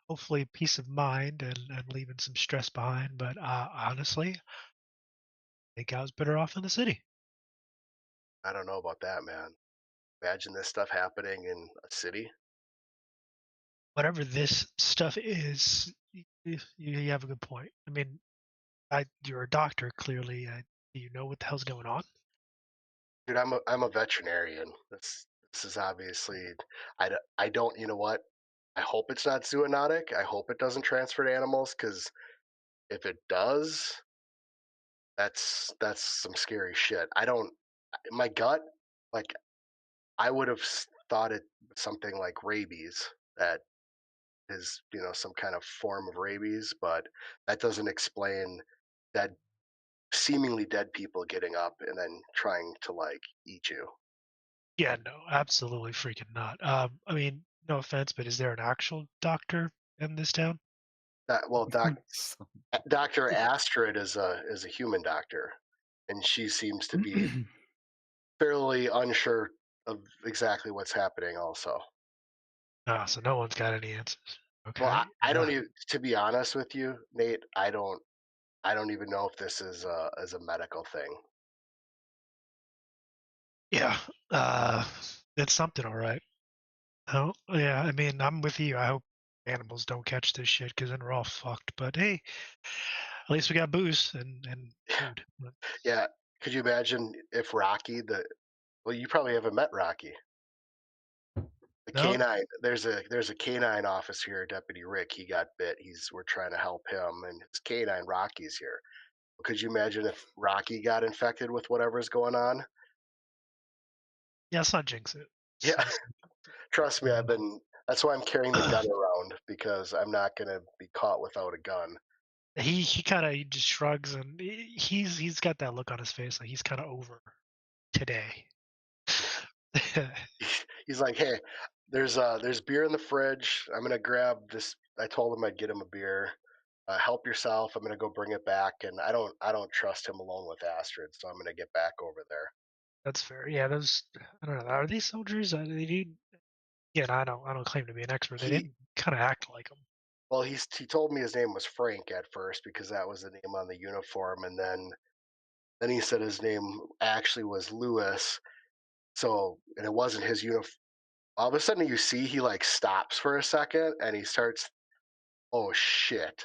Hopefully, peace of mind and leaving some stress behind. But honestly, I think I was better off in the city. I don't know about that, man. Imagine this stuff happening in a city. Whatever this stuff is, you have a good point. I mean, you're a doctor, clearly. Do you know what the hell's going on? Dude, I'm a veterinarian. This is obviously, I don't, you know what? I hope it's not zoonotic. I hope it doesn't transfer to animals, because if it does, that's some scary shit. My gut, like, I would have thought it was something like rabies, that is, some kind of form of rabies, but that doesn't explain that seemingly dead people getting up and then trying to, like, eat you. Yeah, no, absolutely freaking not. I mean, no offense, but is there an actual doctor in this town? Well, Dr. Astrid is a human doctor, and she seems to be fairly unsure of exactly what's happening also. Oh, so no one's got any answers. Okay. Well, I don't even, to be honest with you, Nate, I don't even know if this is a medical thing. Yeah, it's something, all right. Oh, yeah. I mean, I'm with you. I hope animals don't catch this shit because then we're all fucked. But hey, at least we got booze and food. But Yeah. Could you imagine if Rocky, well, you probably haven't met Rocky. The no, canine. There's a canine officer here, Deputy Rick. He got bit. We're trying to help him, and his canine Rocky's here. Could you imagine if Rocky got infected with whatever's going on? yeah, let's not jinx it. Yeah. Trust me, that's why I'm carrying the gun around, because I'm not gonna be caught without a gun. He kind of just shrugs and he's got that look on his face like he's kind of over today. He's like, hey, there's beer in the fridge. I'm gonna grab this. I told him I'd get him a beer. Help yourself. I'm gonna go bring it back, and I don't trust him alone with Astrid, so I'm gonna get back over there. That's fair. Yeah, those I don't know. Are these soldiers? They need. Yeah, I don't claim to be an expert. They didn't kind of act like them. Well, he told me his name was Frank at first because that was the name on the uniform, and then he said his name actually was Lewis. So, and it wasn't his uniform. All of a sudden, you see he like stops for a second, and he starts. Oh shit!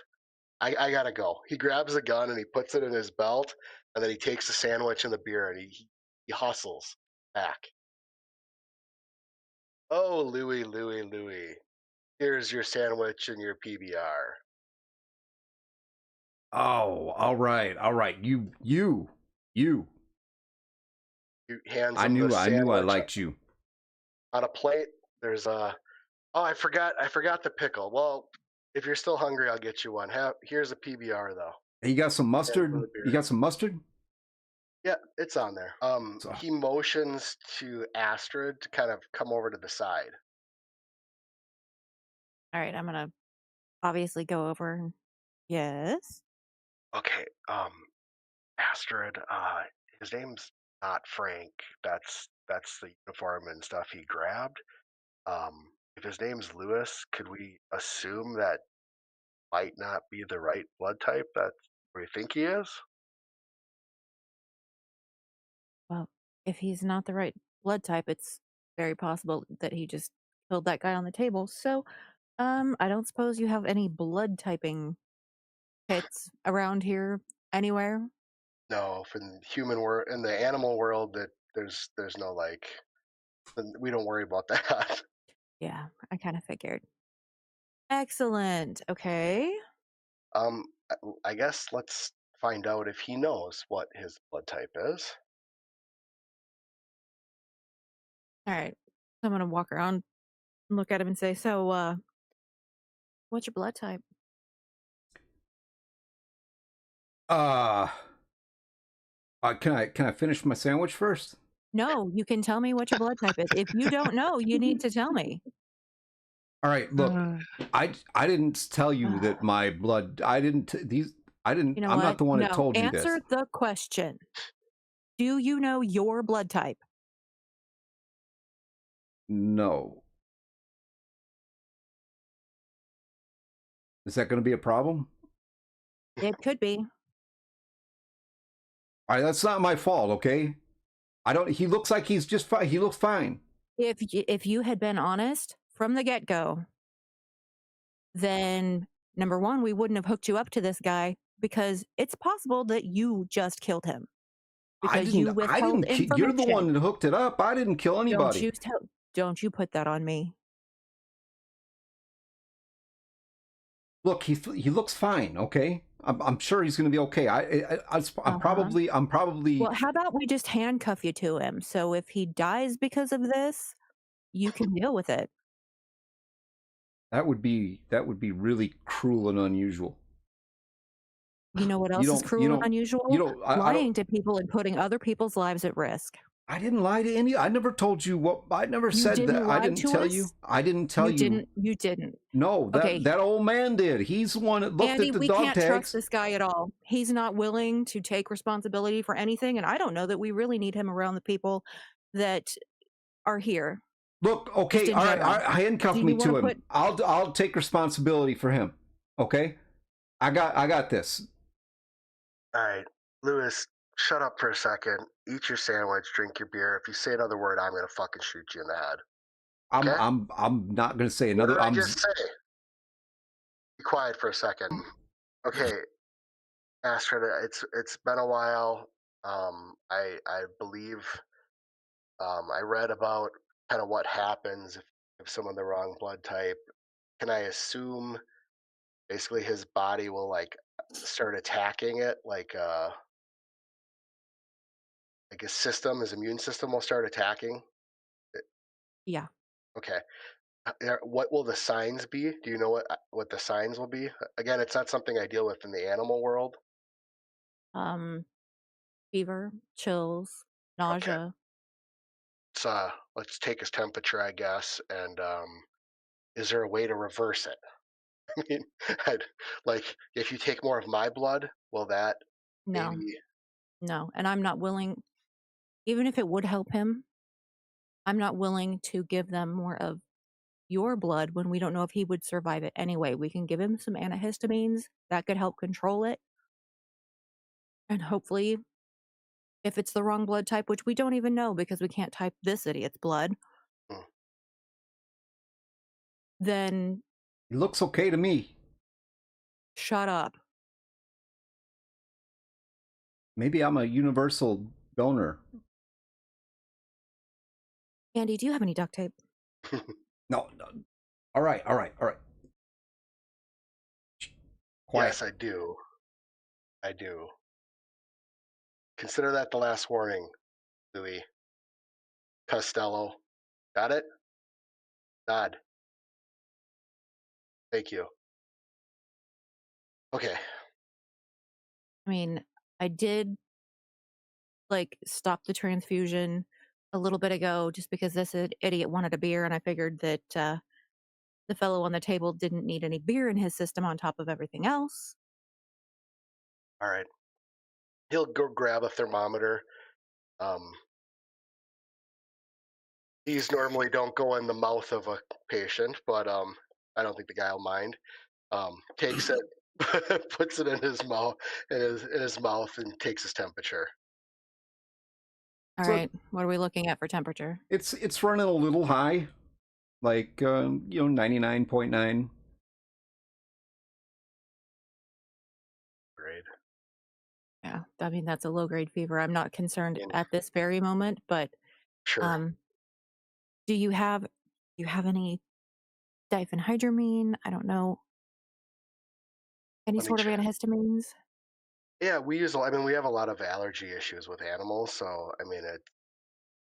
I gotta go. He grabs a gun and he puts it in his belt, and then he takes the sandwich and the beer, and he hustles back. Oh, Louie, here's your sandwich and your PBR. Oh, all right. You. He hands I him knew the I sandwich liked you. on a plate. There's a. Oh, I forgot the pickle. Well, if you're still hungry, I'll get you one. Here's a PBR though. You got some mustard? for the beer. You got some mustard? Yeah, it's on there. So- He motions to Astrid to kind of come over to the side. All right, I'm gonna obviously go over. Yes. Okay, Astrid, his name's not Frank. That's the uniform and stuff he grabbed. If his name's Lewis, could we assume that might not be the right blood type that we think he is? Well, if he's not the right blood type, it's very possible that he just killed that guy on the table. So, I don't suppose you have any blood typing kits around here anywhere? No, for the human world, in the animal world, that there's no like, we don't worry about that. Yeah, I kind of figured. Excellent. Okay. I guess let's find out if he knows what his blood type is. All right. So I'm gonna walk around and look at him and say, "So, what's your blood type?" Can I finish my sandwich first? No, you can tell me what your blood type is. If you don't know, you need to tell me. All right, look, I didn't tell you that my blood. I didn't. You know I'm what? not the one no, that told you this. answer the question. Do you know your blood type? No. Is that going to be a problem? It could be. All right, that's not my fault, okay? I don't. He looks like he's just fine. He looks fine. If you had been honest from the get-go, then number one, we wouldn't have hooked you up to this guy because it's possible that you just killed him because you withheld information. You're the one that hooked it up. I didn't kill anybody. Don't you put that on me. Look, he looks fine. Okay, I'm sure he's going to be okay. I'm probably. Well, how about we just handcuff you to him? So if he dies because of this, you can deal with it. That would be really cruel and unusual. You know what else is cruel and unusual? Lying to people and putting other people's lives at risk. I didn't lie to any. I never told you what. I never said that. I didn't tell you. I didn't tell you. You didn't. No, that old man did. He's the one that looked Andy, at the we dog can't tags. trust this guy at all. He's not willing to take responsibility for anything, and I don't know that we really need him around the people that are here. Look, okay, all right, handcuff me to him. I'll take responsibility for him. Okay, I got this. All right, Lewis, shut up for a second. Eat your sandwich. Drink your beer. If you say another word, I'm gonna fucking shoot you in the head. Okay? I'm not gonna say What another. did I just say? Be quiet for a second. Okay, Astrid. It's been a while. I believe I read about kind of what happens if someone the wrong blood type. Can I assume basically his body will like start attacking it, like his immune system will start attacking it? Yeah. Okay. What will the signs be? Do you know what the signs will be? Again, it's not something I deal with in the animal world. Fever, chills, Okay. nausea. Let's take his temperature, I guess, and is there a way to reverse it? I mean, like if you take more of my blood, will that No, maybe? no. And I'm not willing, even if it would help him, I'm not willing to give them more of your blood when we don't know if he would survive it anyway. We can give him some antihistamines that could help control it. And hopefully, if it's the wrong blood type, which we don't even know because we can't type this idiot's blood, Hmm. then It looks okay to me. shut up. Maybe I'm a universal donor. Andy, do you have any duct tape? No. All right. Quiet. Yes, I do. I do. Consider that the last warning, Louis Costello. Got it? Nod. Thank you. Okay. I mean, I did stop the transfusion a little bit ago just because this idiot wanted a beer, and I figured that the fellow on the table didn't need any beer in his system on top of everything else. All right. He'll go grab a thermometer. These normally don't go in the mouth of a patient, but I don't think the guy will mind. Takes it, puts it in his mouth, and takes his temperature. All So right, what are we looking at for temperature? it's running a little high, like 99.9. Great. Yeah, I mean that's a low grade fever. I'm not concerned And at this very moment, but sure. do you have any diphenhydramine? I don't know, any Let me sort of check. antihistamines? Yeah, we use. I mean, we have a lot of allergy issues with animals, so I mean,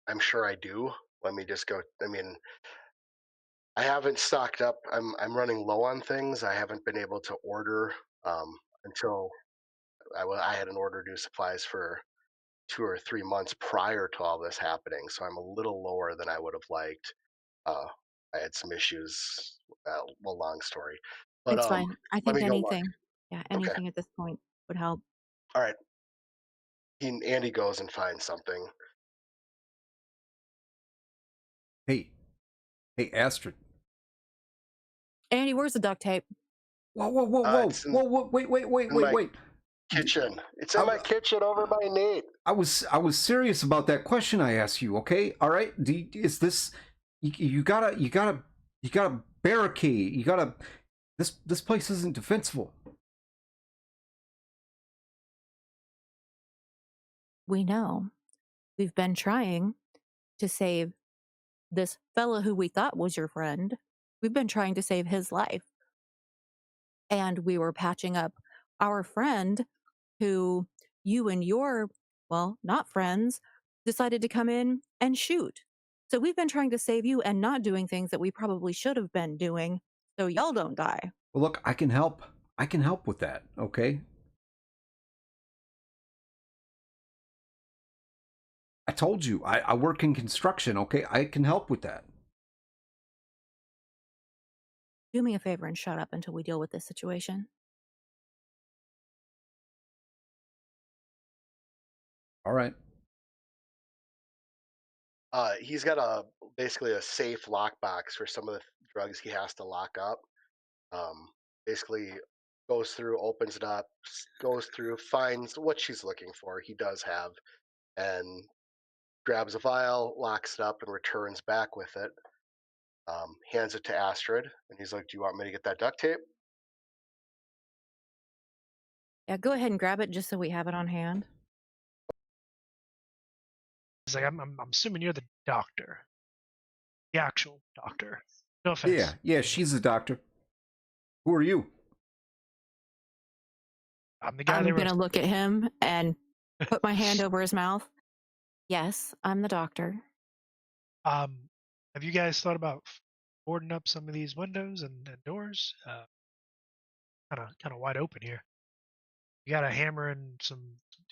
I'm sure I do. Let me just go. I mean, I haven't stocked up. I'm running low on things. I haven't been able to order until I had an order due supplies for 2 or 3 months prior to all this happening. So I'm a little lower than I would have liked. I had some issues. Well, long story, but It's fine. I let think me go look. anything, yeah, Okay, anything at this point would help. all right. Andy goes and finds something. Hey, Astrid. Andy, where's the duct tape? It's Whoa! in my Wait! kitchen. It's in my kitchen over by Nate. I was serious about that question I asked you. Okay, all right. Is this you gotta barricade? You gotta this place isn't defensible. We know. We've been trying to save this fella who we thought was your friend. We've been trying to save his life. And we were patching up our friend who you and your, well, not friends, decided to come in and shoot. So we've been trying to save you and not doing things that we probably should have been doing so y'all don't die. Well, look, I can help. I can help with that. Okay. I told you I work in construction. Okay, I can help with that. Do me a favor and shut up until we deal with this situation. All right. He's got basically a safe lockbox for some of the drugs he has to lock up. Basically, goes through, opens it up, goes through, finds what she's looking for. He does have, and grabs a vial, locks it up, and returns back with it. Hands it to Astrid, and he's like, "Do you want me to get that duct tape?" Yeah, go ahead and grab it just so we have it on hand. He's like, I'm assuming you're the doctor, the actual doctor. No offense. Yeah, she's a doctor. Who are you? I'm the guy I'm they going to were. look at him and put my hand over his mouth. Yes, I'm the doctor. Have you guys thought about boarding up some of these windows and doors? Kind of wide open here. You got a hammer and some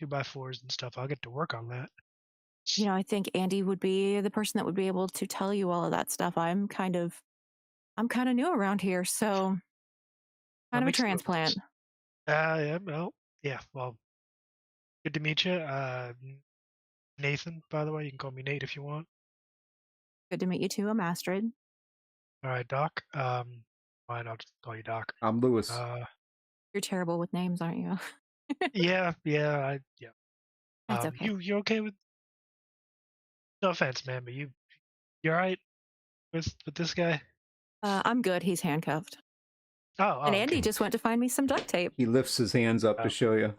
2x4s and stuff. I'll get to work on that. You know, I think Andy would be the person that would be able to tell you all of that stuff. I'm kind of new around here, so That kind of a makes no transplant. sense. Yeah. Well, good to meet you. Nathan, by the way, you can call me Nate if you want. Good to meet you too. I'm Astrid. All right, Doc. Fine, I'll just call you Doc. I'm Lewis. You're terrible with names, aren't you? Yeah. That's okay. You okay with? No offense, man, but you all right with this guy? I'm good. He's handcuffed. Oh, And Andy okay. just went to find me some duct tape. He lifts his hands up to show you.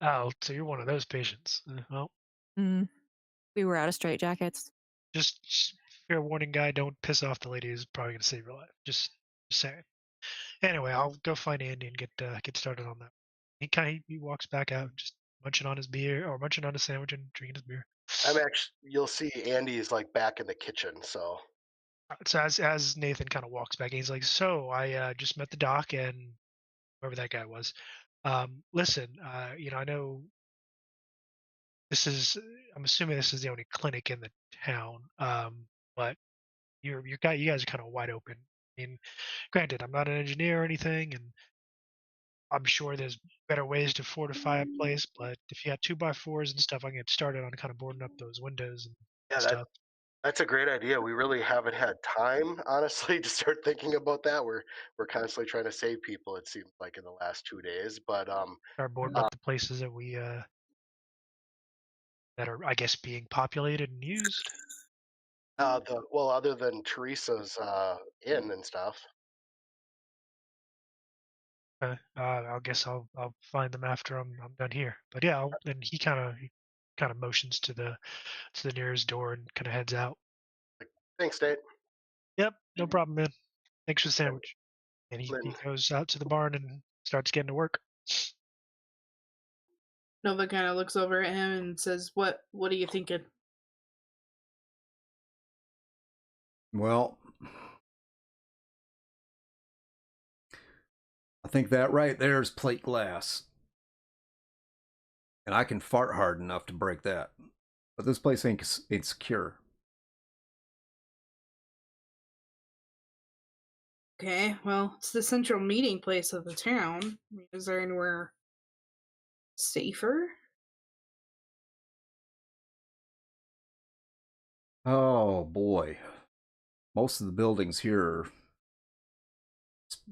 Oh, so you're one of those patients. Well, We were out of straitjackets. just fair warning, guy. Don't piss off the lady who's probably gonna save your life. Just saying. Anyway, I'll go find Andy and get started on that. He walks back out, just munching on his beer or munching on his sandwich and drinking his beer. You'll see Andy's like back in the kitchen. So So as Nathan kind of walks back, he's like, "So I just met the doc and whoever that guy was. Listen, I know this is. I'm assuming this is the only clinic in the town. But you guys are kind of wide open. I mean, granted, I'm not an engineer or anything, and I'm sure there's better ways to fortify a place. But if you got 2x4s and stuff, I can get started on kind of boarding up those windows and yeah, stuff. that's a great idea. We really haven't had time, honestly, to start thinking about that. We're constantly trying to save people. It seems like in the last 2 days, but Start boarding up the places that we that are, I guess, being populated and used. other than Teresa's inn and stuff. I guess I'll find them after I'm done here. But yeah, and he kind of motions to the nearest door and kind of heads out. Thanks, Nate. Yep, no problem, man. Thanks for the sandwich. And he Lynn. goes out to the barn and starts getting to work. Nova kind of looks over at him and says, "What are you thinking?" Well, I think that right there is plate glass. And I can fart hard enough to break that. But this place ain't secure. Okay, well, it's the central meeting place of the town. Is there anywhere safer? Oh boy. Most of the buildings here are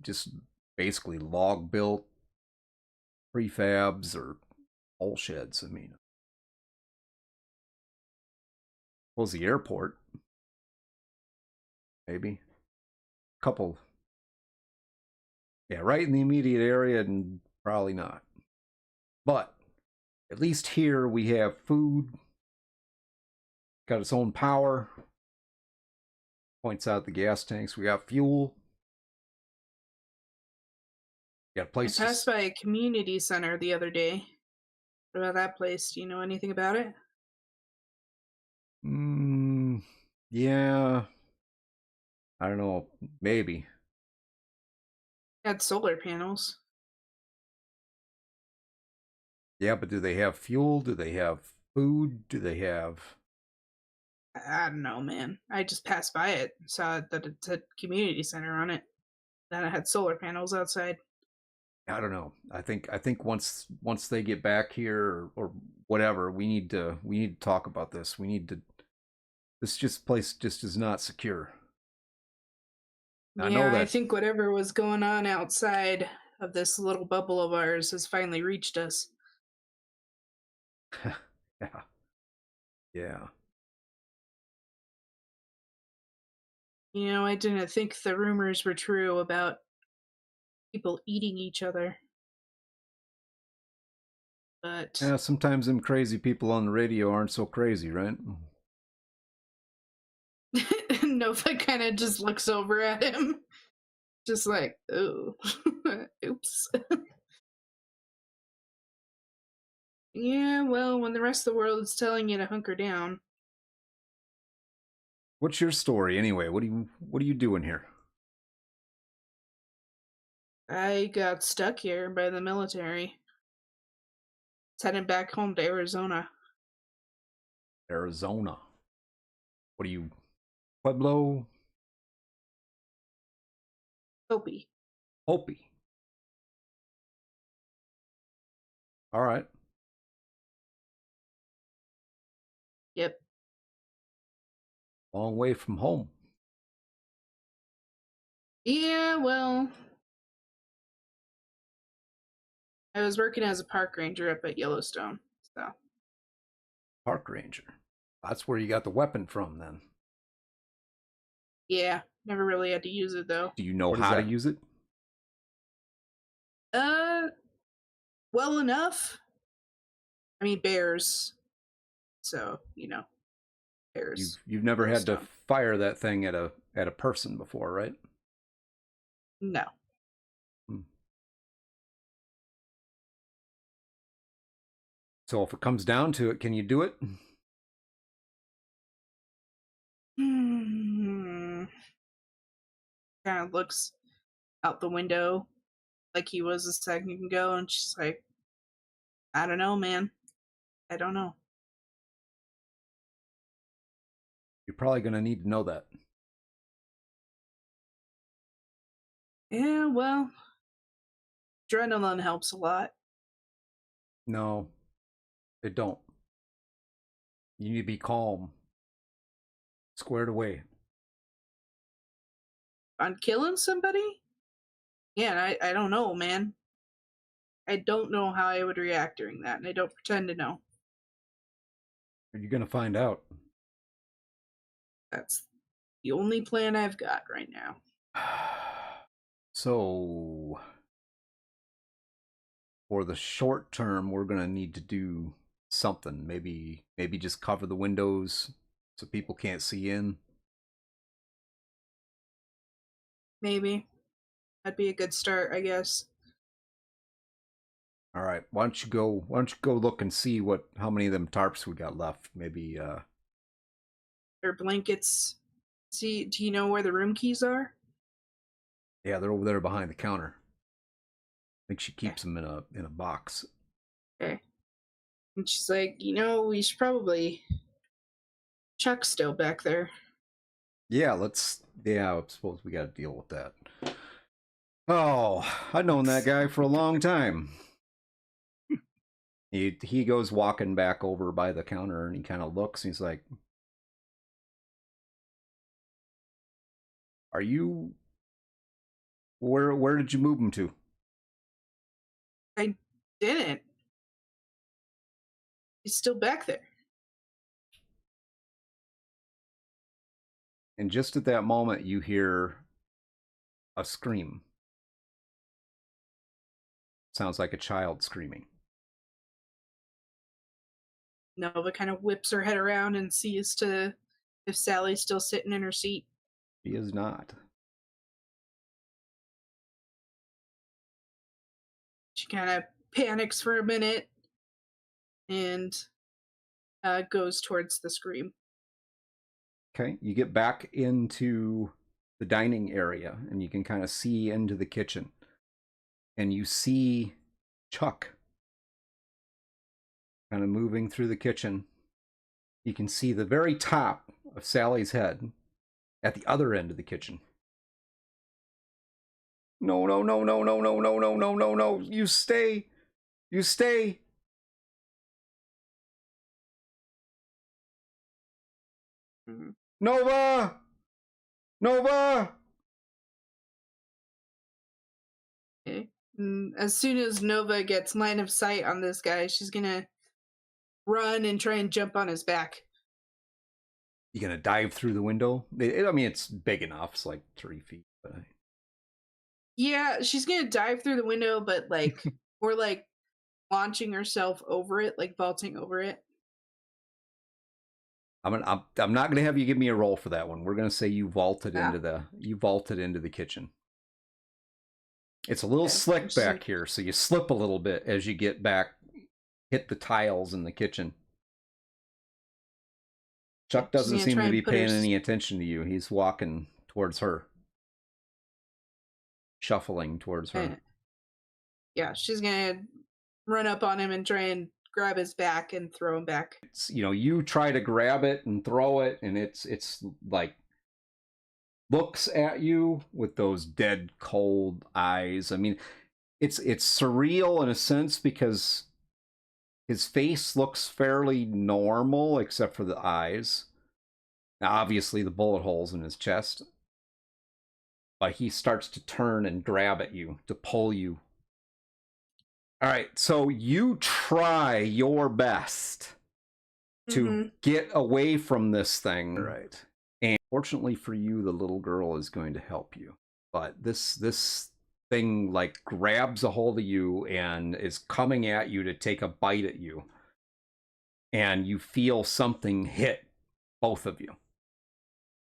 just basically log built prefabs or pole sheds. I mean, was the airport? Maybe. Couple. Yeah, right in the immediate area, and probably not. But at least here we have food. Got its own power. Points out the gas tanks. We got fuel. Got places. I passed by a community center the other day. What about that place? Do you know anything about it? Yeah. I don't know. Maybe. It had solar panels. Yeah, but do they have fuel? Do they have food? Do they have... I don't know, man. I just passed by it, saw that it said community center on it. Then it had solar panels outside. I don't know. I think once they get back here or whatever, we need to talk about this. This place just is not secure. I think whatever was going on outside of this little bubble of ours has finally reached us. Yeah. Yeah. You know, I didn't think the rumors were true about people eating each other. But Yeah, sometimes them crazy people on the radio aren't so crazy, right? Nova kind of just looks over at him, just like, oh, oops. Yeah, well, when the rest of the world is telling you to hunker down. What's your story anyway? What are you doing here? I got stuck here by the military. It's heading back home to Arizona. Arizona. What are you, Pueblo? Hopi. Hopi. All right. Yep. Long way from home. Yeah, well, I was working as a park ranger up at Yellowstone, so. Park ranger. That's where you got the weapon from, then. Yeah, never really had to use it though. Do you know What is how to that? use it? Well enough. I mean, bears. So, you know, bears. You've never had to Yellowstone. fire that thing at a person before, right? No. So if it comes down to it, can you do it? Kind of looks out the window like he was a second ago, and she's like, I don't know, man. I don't know. You're probably going to need to know that. Yeah, well, adrenaline helps a lot. No, it don't. You need to be calm. Squared away. On killing somebody? Yeah, I don't know, man. I don't know how I would react during that, and I don't pretend to know. You're going to find out. That's the only plan I've got right now. So, for the short term, we're going to need to do something. Maybe just cover the windows so people can't see in. Maybe. That'd be a good start, I guess. All right. Why don't you go look and see how many of them tarps we got left? Maybe Or blankets. See, do you know where the room keys are? yeah, they're over there behind the counter. I think she keeps them in a box. Okay. And she's like, you know, we should probably. Chuck's still back there. Yeah, I suppose we got to deal with that. Oh, I've known that guy for a long time. He goes walking back over by the counter and he kind of looks and he's like, "Are you? Where did you move him to?" I didn't. He's still back there. And just at that moment, you hear a scream. Sounds like a child screaming. Nova kind of whips her head around and sees if Sally's still sitting in her seat. She is not. She kind of panics for a minute and goes towards the scream. Okay, you get back into the dining area and you can kind of see into the kitchen. And you see Chuck kind of moving through the kitchen. You can see the very top of Sally's head at the other end of the kitchen. No, no, no, no, no, no, no, no, no, no, no. You stay. You stay. Mm-hmm. Nova! Nova! Okay. As soon as Nova gets line of sight on this guy, she's gonna run and try and jump on his back. You gonna dive through the window? I mean, it's big enough. It's like 3 feet. But Yeah, she's gonna dive through the window, but like we're like launching herself over it, like vaulting over it. I'm not gonna have you give me a roll for that one. We're gonna say you vaulted into the kitchen. It's a little slick back here, so you slip a little bit as you get back, hit the tiles in the kitchen. Chuck doesn't seem to be paying any attention to you. He's walking towards her. Shuffling towards her. Yeah, she's gonna run up on him and try and grab his back and throw him back. It's, you try to grab it and throw it, and it's like looks at you with those dead cold eyes. I mean, it's surreal in a sense because his face looks fairly normal except for the eyes. Now, obviously the bullet holes in his chest. But he starts to turn and grab at you, to pull you. All right, so you try your best to get away from this thing. Right. And fortunately for you, the little girl is going to help you. But this thing like grabs a hold of you and is coming at you to take a bite at you. And you feel something hit both of you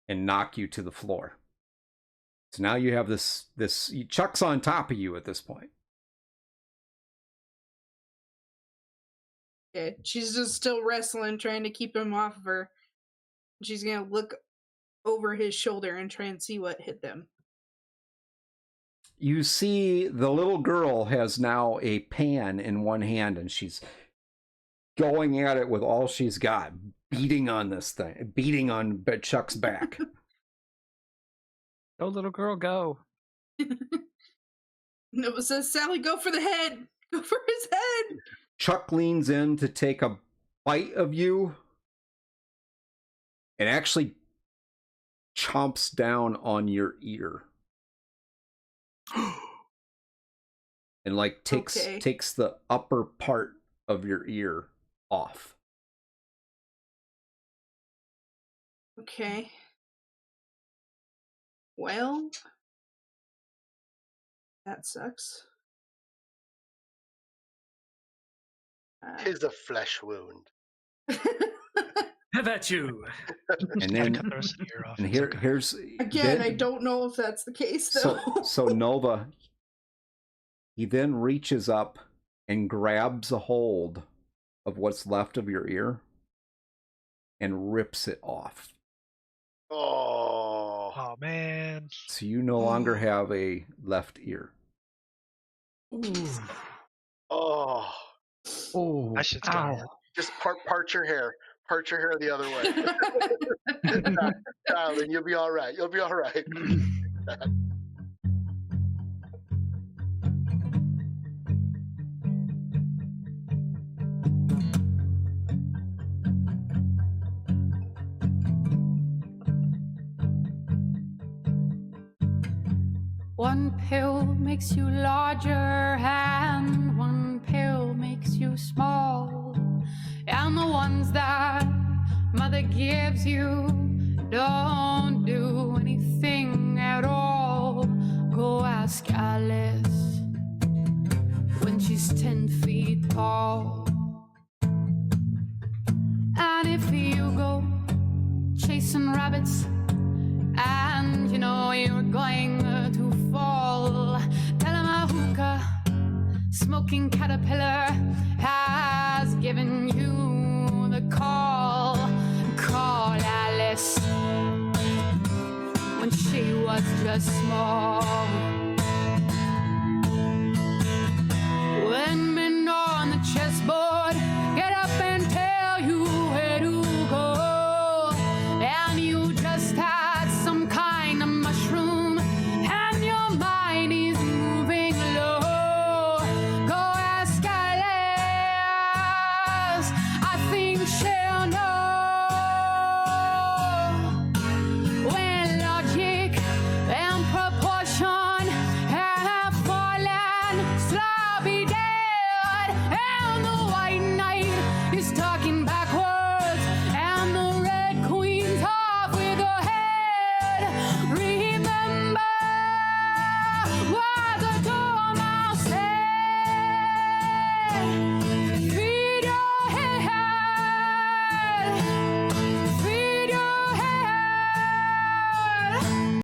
and knock you to the floor. So now you have this Chuck's on top of you at this point. Okay, she's just still wrestling, trying to keep him off of her. She's gonna look over his shoulder and try and see what hit them. You see the little girl has now a pan in one hand and she's going at it with all she's got, beating on this thing, beating on Chuck's back. Go, little girl, go. Nova says, Sally, go for the head. Go for his head. Chuck leans in to take a bite of you and actually chomps down on your ear. And like takes the upper part of your ear off. Okay. Well, that sucks. Tis a flesh wound. Have at you. And then cut the rest of the ear off. And here's again, I don't know if that's the case though. So Nova, he then reaches up and grabs a hold of what's left of your ear and rips it off. Oh man. So you no longer have a left ear. Ooh. Oh. Oh. That shit's gonna hurt. Just part your hair. Part your hair the other way. Darling, you'll be all right. You'll be all right. One pill makes you larger and one pill makes you small. And the ones that mother gives you don't do anything at all. Go ask Alice when she's 10 feet tall. And if you go chasing rabbits and you know you're going to fall, tell him a hookah smoking caterpillar has given you the call. Call Alice when she was just small. When men on the chessboard get up and tell you where to go, and you just had some kind of mushroom and your mind is moving low, go ask Alice, I think she'll know. When logic and proportion head.